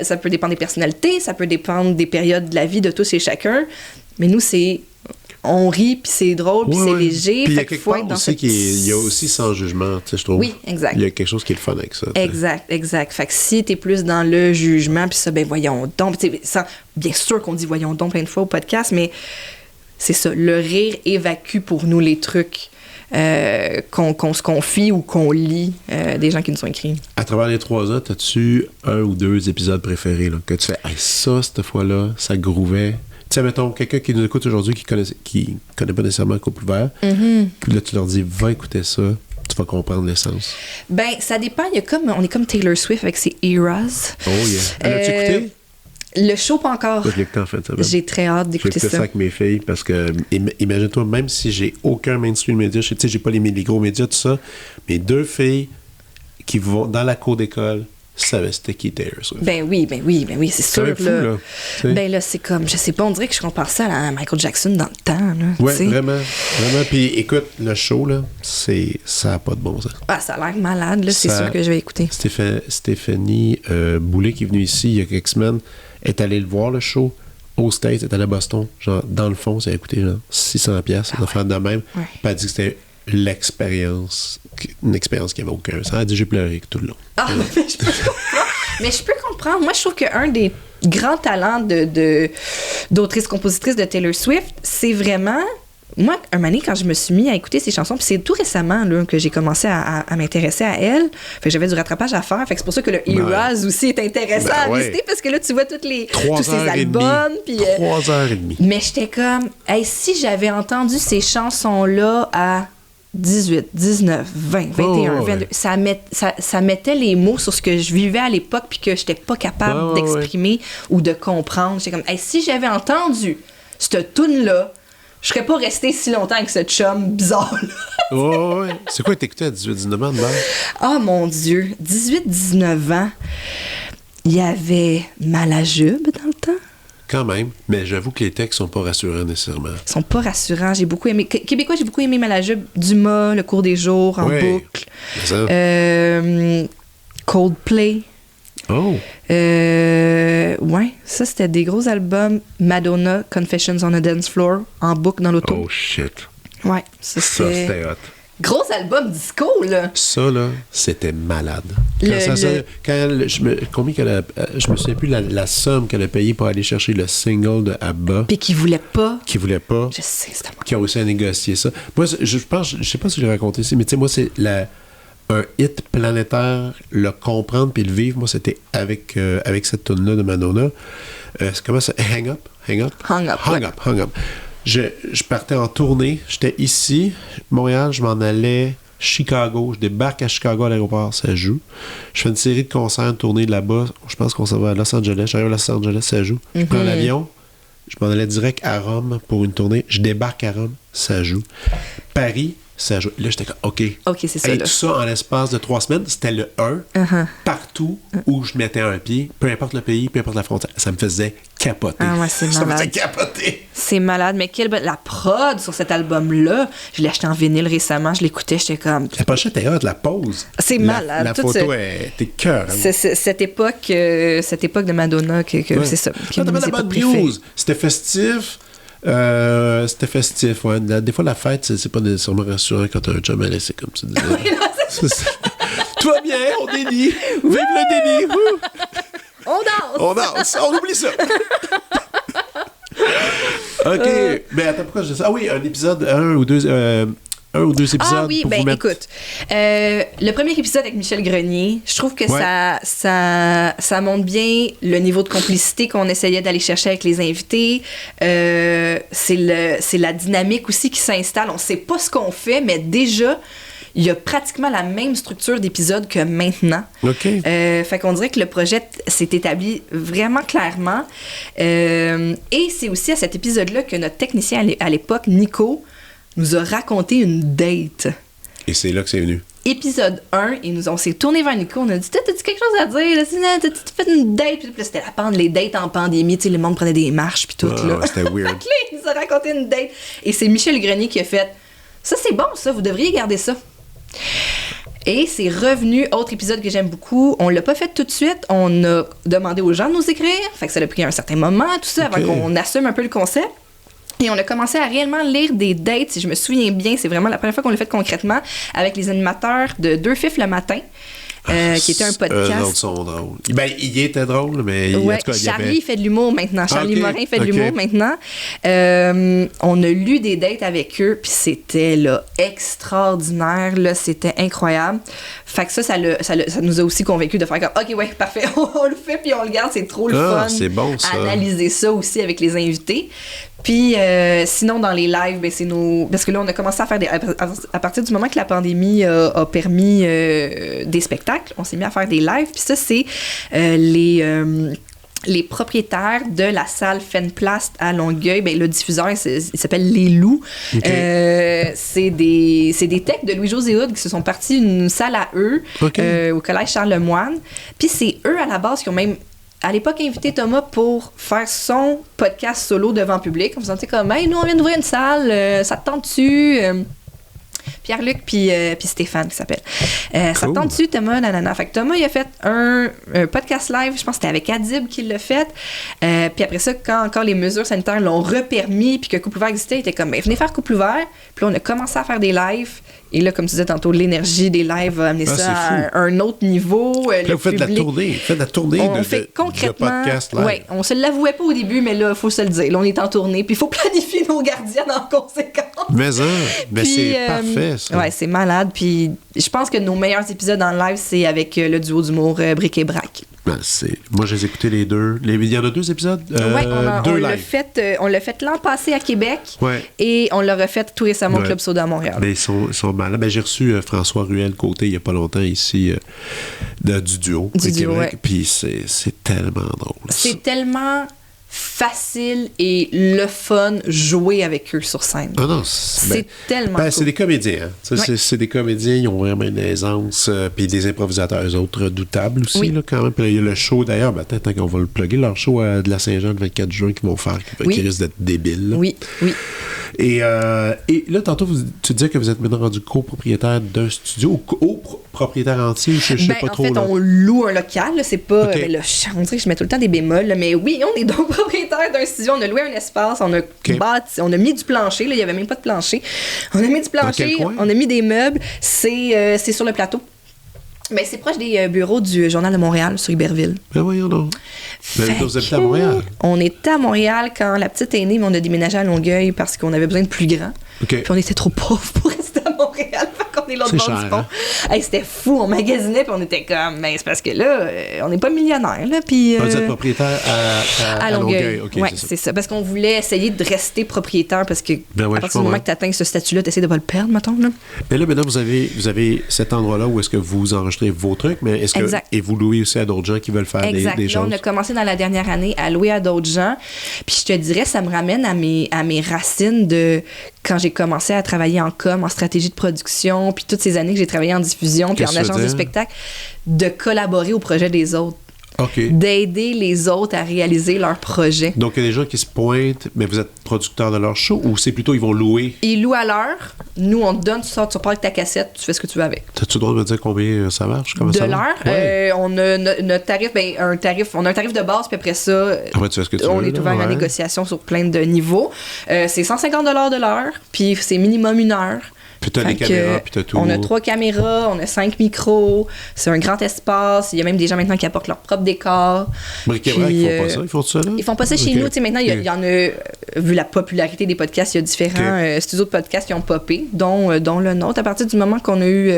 ça peut dépendre des personnalités, ça peut dépendre des périodes de la vie de tous et chacun, mais nous, c'est on rit, puis c'est drôle, puis c'est léger. Puis il y a quelque part aussi il y a aussi sans jugement, tu sais, je trouve. Oui, exact. Il y a quelque chose qui est le fun avec ça. T'sais. Exact. Fait que si t'es plus dans le jugement, puis ça, ben voyons donc, bien sûr qu'on dit voyons donc plein de fois au podcast, mais c'est ça, le rire évacue pour nous les trucs qu'on se confie ou qu'on lit des gens qui nous ont écrits. À travers les 3 ans, as-tu un ou 2 épisodes préférés là, que tu fais, hey, ça, cette fois-là, ça grouvait? Tu sais, mettons, quelqu'un qui nous écoute aujourd'hui qui connaît pas nécessairement Couple Ouvert, puis là, tu leur dis, va écouter ça, tu vas comprendre l'essence. Ben, ça dépend. On est comme Taylor Swift avec ses Eras. Oh, yeah. L'as-tu écouté? Le show, pas encore. Je l'ai écouté en fait. J'ai très hâte d'écouter ça. J'ai écouté ça avec mes filles parce que, imagine-toi, même si j'ai aucun mainstream média, tu sais, j'ai pas les gros médias, tout ça, mes 2 filles qui vont dans la cour d'école savaient c'était qui Taylor Swift. Ben oui, c'est sûr. Fou, là. Ben là, c'est comme, je sais pas, on dirait que je compare ça à Michael Jackson dans le temps. Oui, vraiment. Puis écoute, le show, là, ça n'a pas de bon sens. Ah, ça a l'air malade, là, c'est sûr que je vais écouter. Stéphanie Boulay, qui est venue ici il y a quelques semaines, est allée le voir, le show, aux States, est allée à Boston. Genre, dans le fond, ça a coûté genre 600$, une affaire de même. Puis elle a dit que c'était une expérience qui avait aucun sens. Elle a dit, j'ai pleuré tout le long. Ah, mais je peux comprendre. Moi, je trouve qu'un des grands talents d'autrice-compositrice de Taylor Swift, c'est vraiment... Moi, un moment donné, quand je me suis mis à écouter ses chansons, puis c'est tout récemment là, que j'ai commencé à m'intéresser à elle, fait que j'avais du rattrapage à faire, fait que c'est pour ça que le Eras aussi est intéressant à visiter, parce que là, tu vois tous ces albums. 3h30. Mais j'étais comme, hey, si j'avais entendu ces chansons-là à 18, 19, 20, 21, 22, ça mettait les mots sur ce que je vivais à l'époque puis que j'étais pas capable d'exprimer ou de comprendre. J'étais comme, hey, si j'avais entendu cette toune-là, je serais pas restée si longtemps avec ce chum bizarre-là. C'est quoi que t'écoutais à 18-19 ans de base? Ah, mon Dieu. 18-19 ans, il y avait Malajube dans le temps. Quand même, mais j'avoue que les textes sont pas rassurants nécessairement. Ils sont pas rassurants. J'ai beaucoup aimé... Québécois, j'ai beaucoup aimé Malajube, Dumas, Le cours des jours, en boucle. Coldplay. Oh! Ouais, ça, c'était des gros albums. Madonna, Confessions on a Dance Floor, en boucle dans l'auto. Oh, shit. Ouais, ça, c'était hot. Gros album disco, là. Ça, là, c'était malade. Je me souviens plus la somme qu'elle a payée pour aller chercher le single de ABBA. Puis qui voulait pas. Je sais, c'était moi. Qui a réussi à négocier ça. Moi, je sais pas si je l'ai raconté ici, mais tu sais, moi, c'est un hit planétaire, le comprendre puis le vivre. Moi, c'était avec cette tune-là de Madonna. C'est comment ça? Hang Up? Hang Up. Je partais en tournée. J'étais ici, Montréal, je m'en allais Chicago. Je débarque à Chicago à l'aéroport, ça joue. Je fais une série de concerts, une tournée de là-bas. Je pense qu'on s'en va à Los Angeles. J'arrive à Los Angeles, ça joue. Je prends l'avion. Je m'en allais direct à Rome pour une tournée. Je débarque à Rome, ça joue. Paris, ça joue. Là, j'étais comme, OK, c'est ça. Et tout ça en l'espace de 3 semaines, c'était le 1. Partout où je mettais un pied, peu importe le pays, peu importe la frontière, ça me faisait capoter. Ah ouais, c'est malade. Ça me faisait capoter. C'est malade, mais la prod sur cet album-là, je l'ai acheté en vinyle récemment, je l'écoutais, j'étais comme... La pochette est hot, la pose. C'est malade. La photo était cœur. C'est cette époque de Madonna que c'est ça. T'as la bonne news. C'était festif. Ouais. Des fois, la fête, c'est pas nécessairement rassurant quand t'as un job à laisser, comme tu disais. Oui, non, tout va bien, on dénie. Vive le déni. On danse. On oublie ça. OK. Mais attends, pourquoi je dis ça? Ah oui, un épisode, un ou deux épisodes. Ah oui, écoute. Le premier épisode avec Michel Grenier, je trouve que ça montre bien le niveau de complicité qu'on essayait d'aller chercher avec les invités. C'est la dynamique aussi qui s'installe. On sait pas ce qu'on fait, mais déjà, il y a pratiquement la même structure d'épisode que maintenant. OK. Fait qu'on dirait que le projet s'est établi vraiment clairement. Et c'est aussi à cet épisode-là que notre technicien à l'époque, Nico, nous a raconté une date. Et c'est là que c'est venu. Épisode 1, on s'est tourné vers Nico, on a dit t'as-tu quelque chose à dire? T'as-tu fait une date? Puis là, c'était les dates en pandémie, tu sais, le monde prenait des marches, puis tout. Là. C'était weird. Fait que là, il nous a raconté une date. Et c'est Michel Grenier qui a fait ça, c'est bon, ça, vous devriez garder ça. Et c'est revenu, autre épisode que j'aime beaucoup. On l'a pas fait tout de suite. On a demandé aux gens de nous écrire. Fait que ça a pris un certain moment, tout ça, avant qu'on assume un peu le concept. Et on a commencé à réellement lire des dates, si je me souviens bien. C'est vraiment la première fois qu'on l'a fait concrètement avec les animateurs de Deux Fifs le matin. Qui était un podcast. Eux autres sont drôles. Ben, il était drôle, mais en tout cas, Charlie fait de l'humour maintenant. Charlie Morin fait de l'humour maintenant. On a lu des dates avec eux, puis c'était là, extraordinaire. Là, c'était incroyable. Fait que ça nous a aussi convaincus de faire comme OK, ouais, parfait, on le fait, puis on le garde. C'est trop le fun. C'est bon, ça. Analyser ça aussi avec les invités. Puis sinon, dans les lives, ben, c'est parce que là, on a commencé à faire à partir du moment que la pandémie a permis des spectacles, on s'est mis à faire des lives. Puis ça, c'est les propriétaires de la salle Fenplast à Longueuil. Ben, le diffuseur, il s'appelle Les Loups. Okay. C'est des techs de Louis-José Hood qui se sont partis une salle à eux au Collège Charlemagne. Puis c'est eux, à la base, qui ont même à l'époque invité Thomas pour faire son podcast solo devant public. On se sentait comme, hey, nous, on vient d'ouvrir une salle, ça te tente-tu? Pierre-Luc puis Stéphane qui s'appelle. Cool. Ça te tente-tu, Thomas? Nanana. Fait que Thomas, il a fait un podcast live, je pense que c'était avec Adib qu'il l'a fait. Puis après ça, quand encore les mesures sanitaires l'ont repermis puis que Couple Ouvert existait, il était comme, ben, venez faire Couple Ouvert. Puis là, on a commencé à faire des lives. Et là, comme tu disais tantôt, l'énergie des lives a amené ça à un autre niveau. Là, vous faites de la tournée. On fait concrètement, de podcast live. Ouais, on se l'avouait pas au début, mais là, il faut se le dire. Là, on est en tournée, puis il faut planifier nos gardiens en conséquence. Mais c'est parfait, ça. Ouais, c'est malade. Puis je pense que nos meilleurs épisodes en live, c'est avec le duo d'humour Bric et Brac. Moi, j'ai écouté les deux. Il y en a 2 épisodes? Oui, on l'a fait l'an passé à Québec et on l'a refait tout récemment au Club Soda à Montréal. Mais ils sont malades. Ben, j'ai reçu François Ruel-Côté il n'y a pas longtemps ici du duo à Québec. Puis c'est tellement drôle. C'est tellement facile et le fun jouer avec eux sur scène. Ah non, c'est tellement cool. C'est des comédiens. Hein. C'est des comédiens, ils ont vraiment une aisance. Puis des improvisateurs, eux autres, redoutables aussi, là, quand même. Puis il y a le show, d'ailleurs, tant qu'on va le plugger, leur show de la Saint-Jean le 24 juin qu'ils vont faire, qui risque d'être débile. Là. Oui. Et là, tantôt, tu disais que vous êtes maintenant rendu copropriétaire d'un studio ou copropriétaire entier, je sais pas trop. En fait, là. on loue un local, là, c'est pas... Okay. Ben là, on dirait que je mets tout le temps des bémols, là, mais oui, on est donc propriétaire d'un studio, on a loué un espace, on a bâti, on a mis du plancher, là, il y avait même pas de plancher. On a mis du plancher, on a mis des meubles, c'est sur le plateau. Ben, c'est proche des bureaux du Journal de Montréal, sur Iberville. Ben voyons donc. Vous habitez à Montréal? On était à Montréal quand la petite est née, mais on a déménagé à Longueuil parce qu'on avait besoin de plus grand. Okay. Puis on était trop pauvres pour rester à Montréal. Fait qu'on est l'autre bord du pont. Hein? Hey, c'était fou, on magasinait, puis on était comme, ben, c'est parce que là, on n'est pas millionnaire, là. Puis, vous êtes propriétaire à Longueuil. Okay, oui, c'est ça. Parce qu'on voulait essayer de rester propriétaire, parce que à partir du moment que tu atteins ce statut-là, tu essaies de ne pas le perdre, mettons. Là. Mais là, maintenant, vous avez cet endroit-là où est-ce que vous enregistrez vos trucs, mais est-ce que et vous louez aussi à d'autres gens qui veulent faire des choses? Là, on a commencé dans la dernière année à louer à d'autres gens. Puis je te dirais, ça me ramène à mes racines de quand j'ai commencé à travailler en com, en stratégie de production, puis toutes ces années que j'ai travaillé en diffusion, puis en agence de spectacle, de collaborer au projet des autres. Okay. D'aider les autres à réaliser leurs projets. Donc, il y a des gens qui se pointent, mais vous êtes producteur de leur show ou c'est plutôt ils vont louer? Ils louent à l'heure. Nous, on te donne, tu sors, tu repars avec ta cassette, tu fais ce que tu veux avec. T'as-tu le droit de me dire combien ça marche? Comment de ça l'heure? Ouais. On a notre tarif, on a un tarif de base, puis après ça, après, tu fais ce que tu on veux, est ouvert à la négociation sur plein de niveaux. C'est 150 $ de l'heure, puis c'est minimum 1 heure. Puis t'as les caméras, puis t'as tout. On a 3 caméras, on a 5 micros, c'est un grand espace. Il y a même des gens maintenant qui apportent leur propre décor. Bric-et-brac, ils font pas ça? Ils font ça là? Ils font pas ça chez nous. T'sais, maintenant, il y en a, vu la popularité des podcasts, il y a différents studios de podcasts qui ont popé, dont le nôtre. À partir du moment qu'on a eu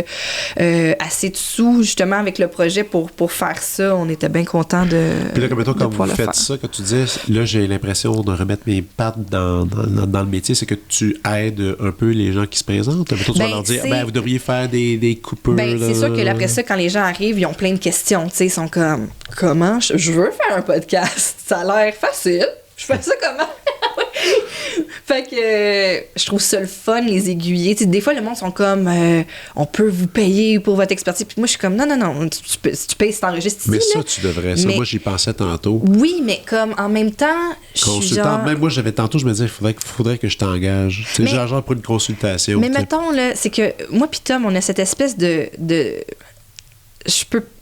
assez de sous, justement, avec le projet pour faire ça, on était bien contents de. Puis là, comme toi, quand vous faites ça, quand tu dis, là, j'ai l'impression de remettre mes pattes dans le métier, c'est que tu aides un peu les gens qui se présentent. Tu vas leur dire, vous devriez faire des coupures. C'est sûr que après ça, quand les gens arrivent, ils ont plein de questions. Ils sont comme, comment je veux faire un podcast? Ça a l'air facile. Je fais ça comment? Fait que je trouve ça le fun, les aiguiller. T'sais, des fois, le monde sont comme on peut vous payer pour votre expertise. Puis moi, je suis comme non, tu payes si t'enregistres ici. Mais ça, là. tu devrais. Ça, moi, j'y pensais tantôt. Oui, mais comme en même temps, consultant. Même moi, j'avais tantôt, je me disais, il faudrait que je t'engage. Tu sais, genre pour une consultation. Mais mettons, là, c'est que moi puis Tom, on a cette espèce de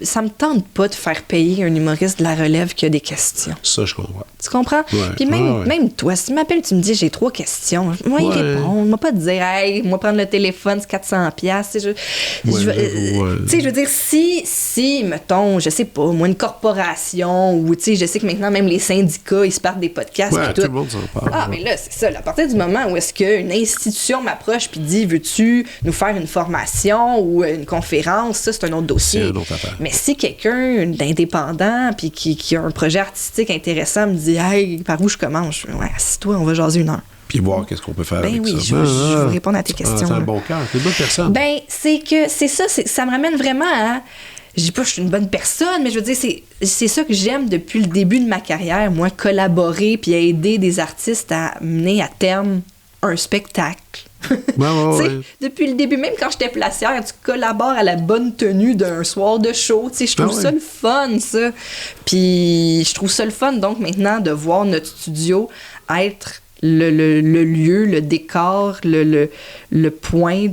ça me tente pas de faire payer un humoriste de la relève qui a des questions. Ça, je comprends. Tu comprends? Ouais. Puis même toi, si tu m'appelles, tu me dis j'ai 3 questions. Moi, y répondre. Moi, pas te dire, hey, moi, prendre le téléphone, c'est 400$. Tu sais, je veux dire, si, mettons, je sais pas, moi, une corporation ou, tu sais, je sais que maintenant, même les syndicats, ils se partent des podcasts. Ouais, tout le monde s'en parle. Ah, mais là, c'est ça. Là, à partir du moment où est-ce qu'une institution m'approche puis dit, veux-tu nous faire une formation ou une conférence, ça, c'est un autre dossier. C'est une autre affaire. Mais si quelqu'un d'indépendant puis qui a un projet artistique intéressant me dit, hey, par où je commence? Assis-toi, on va jaser 1 heure. Puis voir qu'est-ce qu'on peut faire avec ça. Je vais répondre à tes questions. C'est un bon cœur. T'es une bonne personne. C'est ça. Ça me ramène vraiment à... Je dis pas que je suis une bonne personne, mais je veux dire, c'est ça que j'aime depuis le début de ma carrière, moi, collaborer puis aider des artistes à mener à terme un spectacle. Depuis le début, même quand j'étais placière, tu collabores à la bonne tenue d'un soir de show. Je trouve ça le fun, ça. Puis je trouve ça le fun, donc, maintenant, de voir notre studio être le lieu, le décor, le point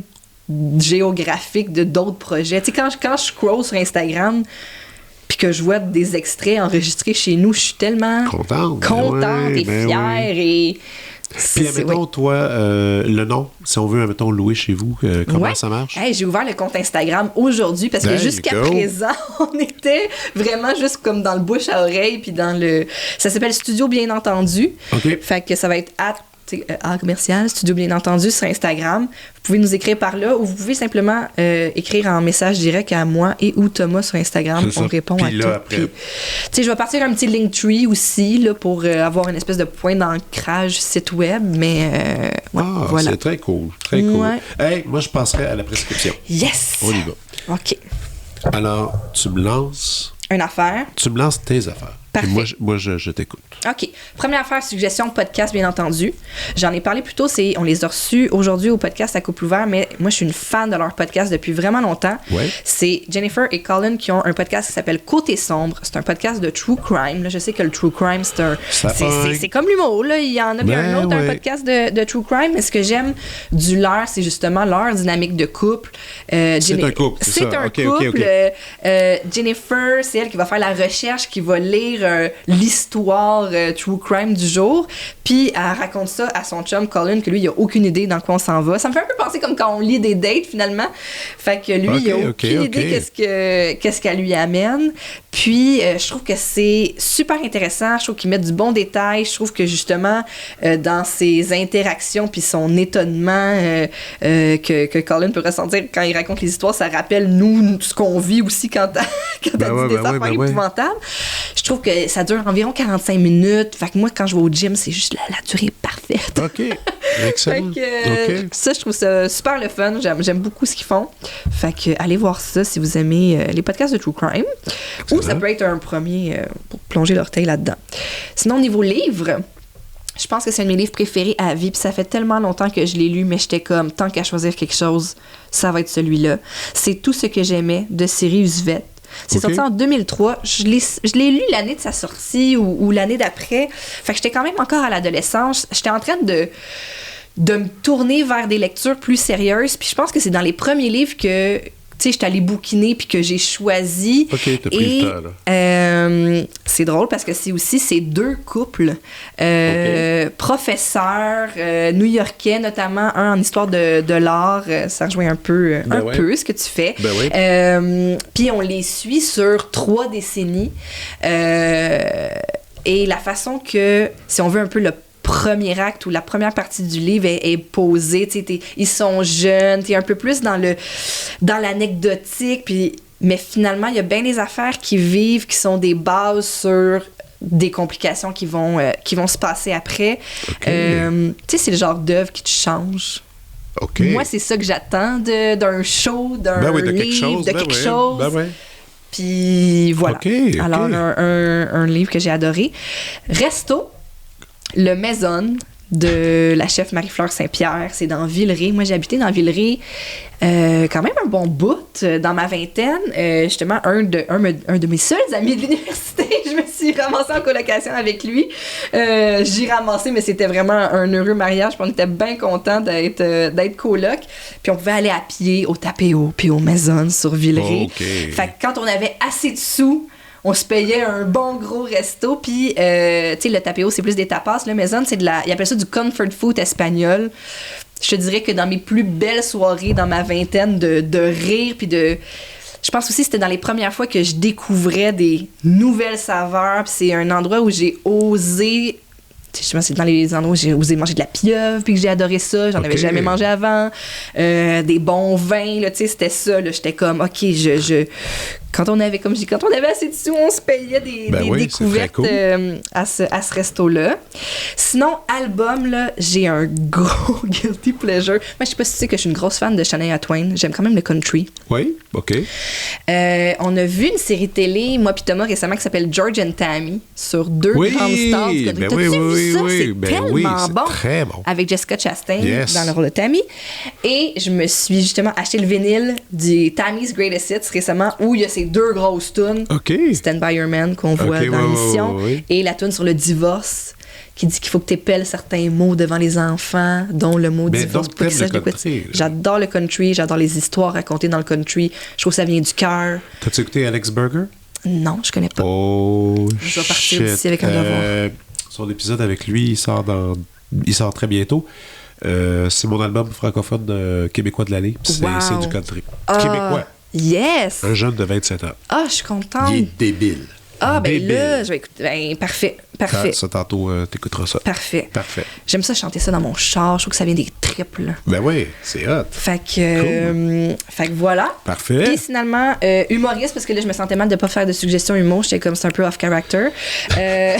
géographique de d'autres projets. Tu sais, quand je scroll sur Instagram puis que je vois des extraits enregistrés chez nous, je suis tellement contente et fière et... Puis, admettons, toi, le nom, si on veut, admettons, louer chez vous, comment ça marche? Hey, j'ai ouvert le compte Instagram aujourd'hui parce que jusqu'à présent, on était vraiment juste comme dans le bouche à oreille puis dans le... Ça s'appelle Studio Bien Entendu. OK. Fait que ça va être commercial, Studio Bien Entendu sur Instagram. Vous pouvez nous écrire par là ou vous pouvez simplement écrire en message direct à moi et ou Thomas sur Instagram. On répond à tout. Puis, je vais partir un petit Linktree aussi là, pour avoir une espèce de point d'ancrage site web, mais voilà. C'est très cool. Très cool. Ouais. Hey, moi, je passerai à la prescription. Yes! On y va. OK. Alors, tu me lances... Une affaire. Tu me lances tes affaires. Parfait. Et moi, je t'écoute. OK. Première affaire, suggestion podcast, bien entendu. J'en ai parlé plus tôt, on les a reçus aujourd'hui au podcast à Couple Ouvert, mais moi, je suis une fan de leur podcast depuis vraiment longtemps. Ouais. C'est Jennifer et Colin qui ont un podcast qui s'appelle Côté sombre. C'est un podcast de true crime. Là, je sais que le true crime, c'est comme l'humour. Là. Il y en a bien un autre, un podcast de true crime. Mais ce que j'aime du leur, c'est justement leur dynamique de couple. C'est un couple, c'est ça. un Okay, couple. okay. Jennifer, c'est elle qui va faire la recherche, qui va lire l'histoire true crime du jour, puis elle raconte ça à son chum Colin, que lui, il a aucune idée dans quoi on s'en va. Ça me fait un peu penser comme quand on lit des dates, finalement. Fait que lui, il a aucune idée qu'est-ce qu'elle lui amène. Puis, je trouve que c'est super intéressant. Je trouve qu'ils mettent du bon détail. Je trouve que, justement, dans ses interactions puis son étonnement que Colin peut ressentir quand il raconte les histoires, ça rappelle, nous, ce qu'on vit aussi quand elle dit des affaires épouvantables. Je trouve que ça dure environ 45 minutes. Fait que moi, quand je vais au gym, c'est juste la durée parfaite. OK. Excellent. Ça, je trouve ça super le fun. J'aime beaucoup ce qu'ils font. Fait que allez voir ça si vous aimez les podcasts de True Crime. Excellent. Ou ça peut être un premier pour plonger l'orteil là-dedans. Sinon, niveau livre, je pense que c'est un de mes livres préférés à vie. Puis ça fait tellement longtemps que je l'ai lu, mais j'étais comme, tant qu'à choisir quelque chose, ça va être celui-là. C'est Tout ce que j'aimais de Sirius Vet. C'est sorti en 2003. Je l'ai lu l'année de sa sortie ou l'année d'après. Fait que j'étais quand même encore à l'adolescence. J'étais en train de me tourner vers des lectures plus sérieuses. Puis je pense que c'est dans les premiers livres que, tu sais, j'étais allée bouquiner puis que j'ai choisi. OK, t'as pris le temps, là. C'est drôle parce que c'est aussi ces deux couples professeurs new-yorkais, notamment un en histoire de l'art. Ça rejoint un peu ce que tu fais. Puis on les suit sur 3 décennies. Et la façon que, si on veut un peu le premier acte ou la première partie du livre est posée, ils sont jeunes, t'es un peu plus dans l'anecdotique, puis mais finalement il y a bien des affaires qui vivent, qui sont des bases sur des complications qui vont se passer après. C'est le genre d'œuvre qui te change. Moi, c'est ça que j'attends d'un show, d'un livre, de quelque chose. Puis voilà. Alors, un livre que j'ai adoré. Resto, Le Maison de la chef Marie-Fleur Saint-Pierre. C'est dans Villeray. Moi, j'ai habité dans Villeray quand même un bon bout dans ma vingtaine. Justement, un de mes seuls amis de l'université, je me suis ramassée en colocation avec lui. J'ai ramassé, mais c'était vraiment un heureux mariage. Puis on était bien contents d'être coloc. Puis on pouvait aller à pied au Tapéo puis aux Maisons sur Villeray. Fait que quand on avait assez de sous, on se payait un bon gros resto, puis, tu sais, le Tapéo, c'est plus des tapas. Le Maison, c'est ils appellent ça du comfort food espagnol. Je te dirais que dans mes plus belles soirées, dans ma vingtaine, de rire, puis de... Je pense aussi que c'était dans les premières fois que je découvrais des nouvelles saveurs, puis c'est un endroit où j'ai osé... Je pense que c'est dans les endroits où j'ai osé manger de la pieuvre, puis que j'ai adoré ça. J'en avais jamais mangé avant. Des bons vins, là, tu sais, c'était ça. Là, j'étais comme, OK, quand on avait assez de sous, on se payait des découvertes cool. à ce resto-là. Sinon, album, là, j'ai un gros guilty pleasure. Moi, je sais pas si tu sais que je suis une grosse fan de Shania Twain. J'aime quand même le country. Oui, OK. On a vu une série télé, moi puis Thomas, récemment, qui s'appelle George and Tammy, sur 2 grandes stars. T'as-tu vu ça? C'est tellement bon. Très bon. Avec Jessica Chastain dans le rôle de Tammy. Et je me suis justement acheté le vinyle du Tammy's Greatest Hits récemment, où il y a ces 2 grosses tunes. Stand By Your Man qu'on voit dans l'émission. Et la tune sur le divorce, qui dit qu'il faut que tu épelles certains mots devant les enfants, dont le mot divorce. J'adore le country, j'adore les histoires racontées dans le country. Je trouve que ça vient du cœur. T'as-tu écouté Alex Burger? Non, je connais pas. Je vais partir d'ici avec un devoir. Son épisode avec lui, il sort très bientôt. C'est mon album francophone québécois de l'année. C'est du country. Québécois. Yes! Un jeune de 27 ans. Ah, je suis contente. Il est débile. Ah, ben là, je vais écouter. Ben, parfait. Ça, tantôt, t'écouteras ça. Parfait. J'aime ça chanter ça dans mon char. Je trouve que ça vient des tripes, là. Ben oui, c'est hot. Fait que voilà. Parfait. Puis finalement, humoriste, parce que là, je me sentais mal de pas faire de suggestions humour. J'étais comme, c'est un peu off-character. Mais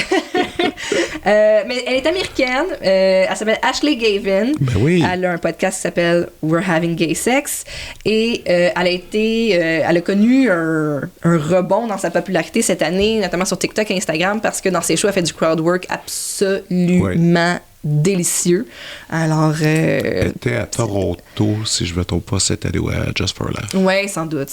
elle est américaine. Elle s'appelle Ashley Gavin. Ben oui. Elle a un podcast qui s'appelle We're Having Gay Sex. Et elle a connu un rebond dans sa popularité cette année, notamment sur TikTok et Instagram, parce que dans ses shows, elle fait du crowd work absolument délicieux. Alors... Elle était à Toronto, si je ne me trompe pas, cette année, à Just for Laugh. Oui, sans doute.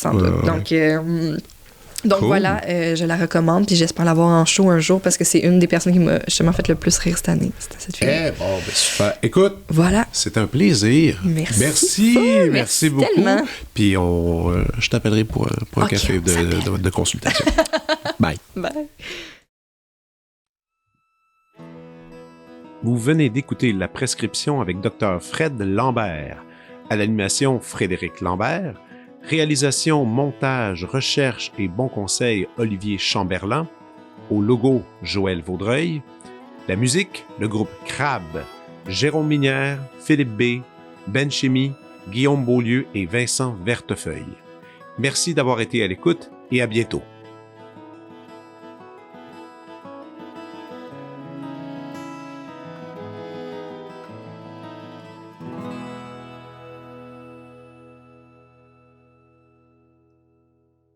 Donc Cool. voilà, je la recommande, puis j'espère l'avoir en show un jour parce que c'est une des personnes qui m'a justement fait le plus rire cette année. C'était cette fille. Bon, super. Écoute, Voilà. c'est un plaisir. Merci beaucoup. tellement. Puis je t'appellerai pour un Ok, café on s'appelle. de consultation. Bye. Bye. Vous venez d'écouter La Prescription avec Dr. Fred Lambert. À l'animation, Frédéric Lambert. Réalisation, montage, recherche et bons conseils, Olivier Chamberlain. Au logo, Joël Vaudreuil. La musique, le groupe Crabe. Jérôme Minière, Philippe B., Ben Chimie, Guillaume Beaulieu et Vincent Vertefeuille. Merci d'avoir été à l'écoute et à bientôt.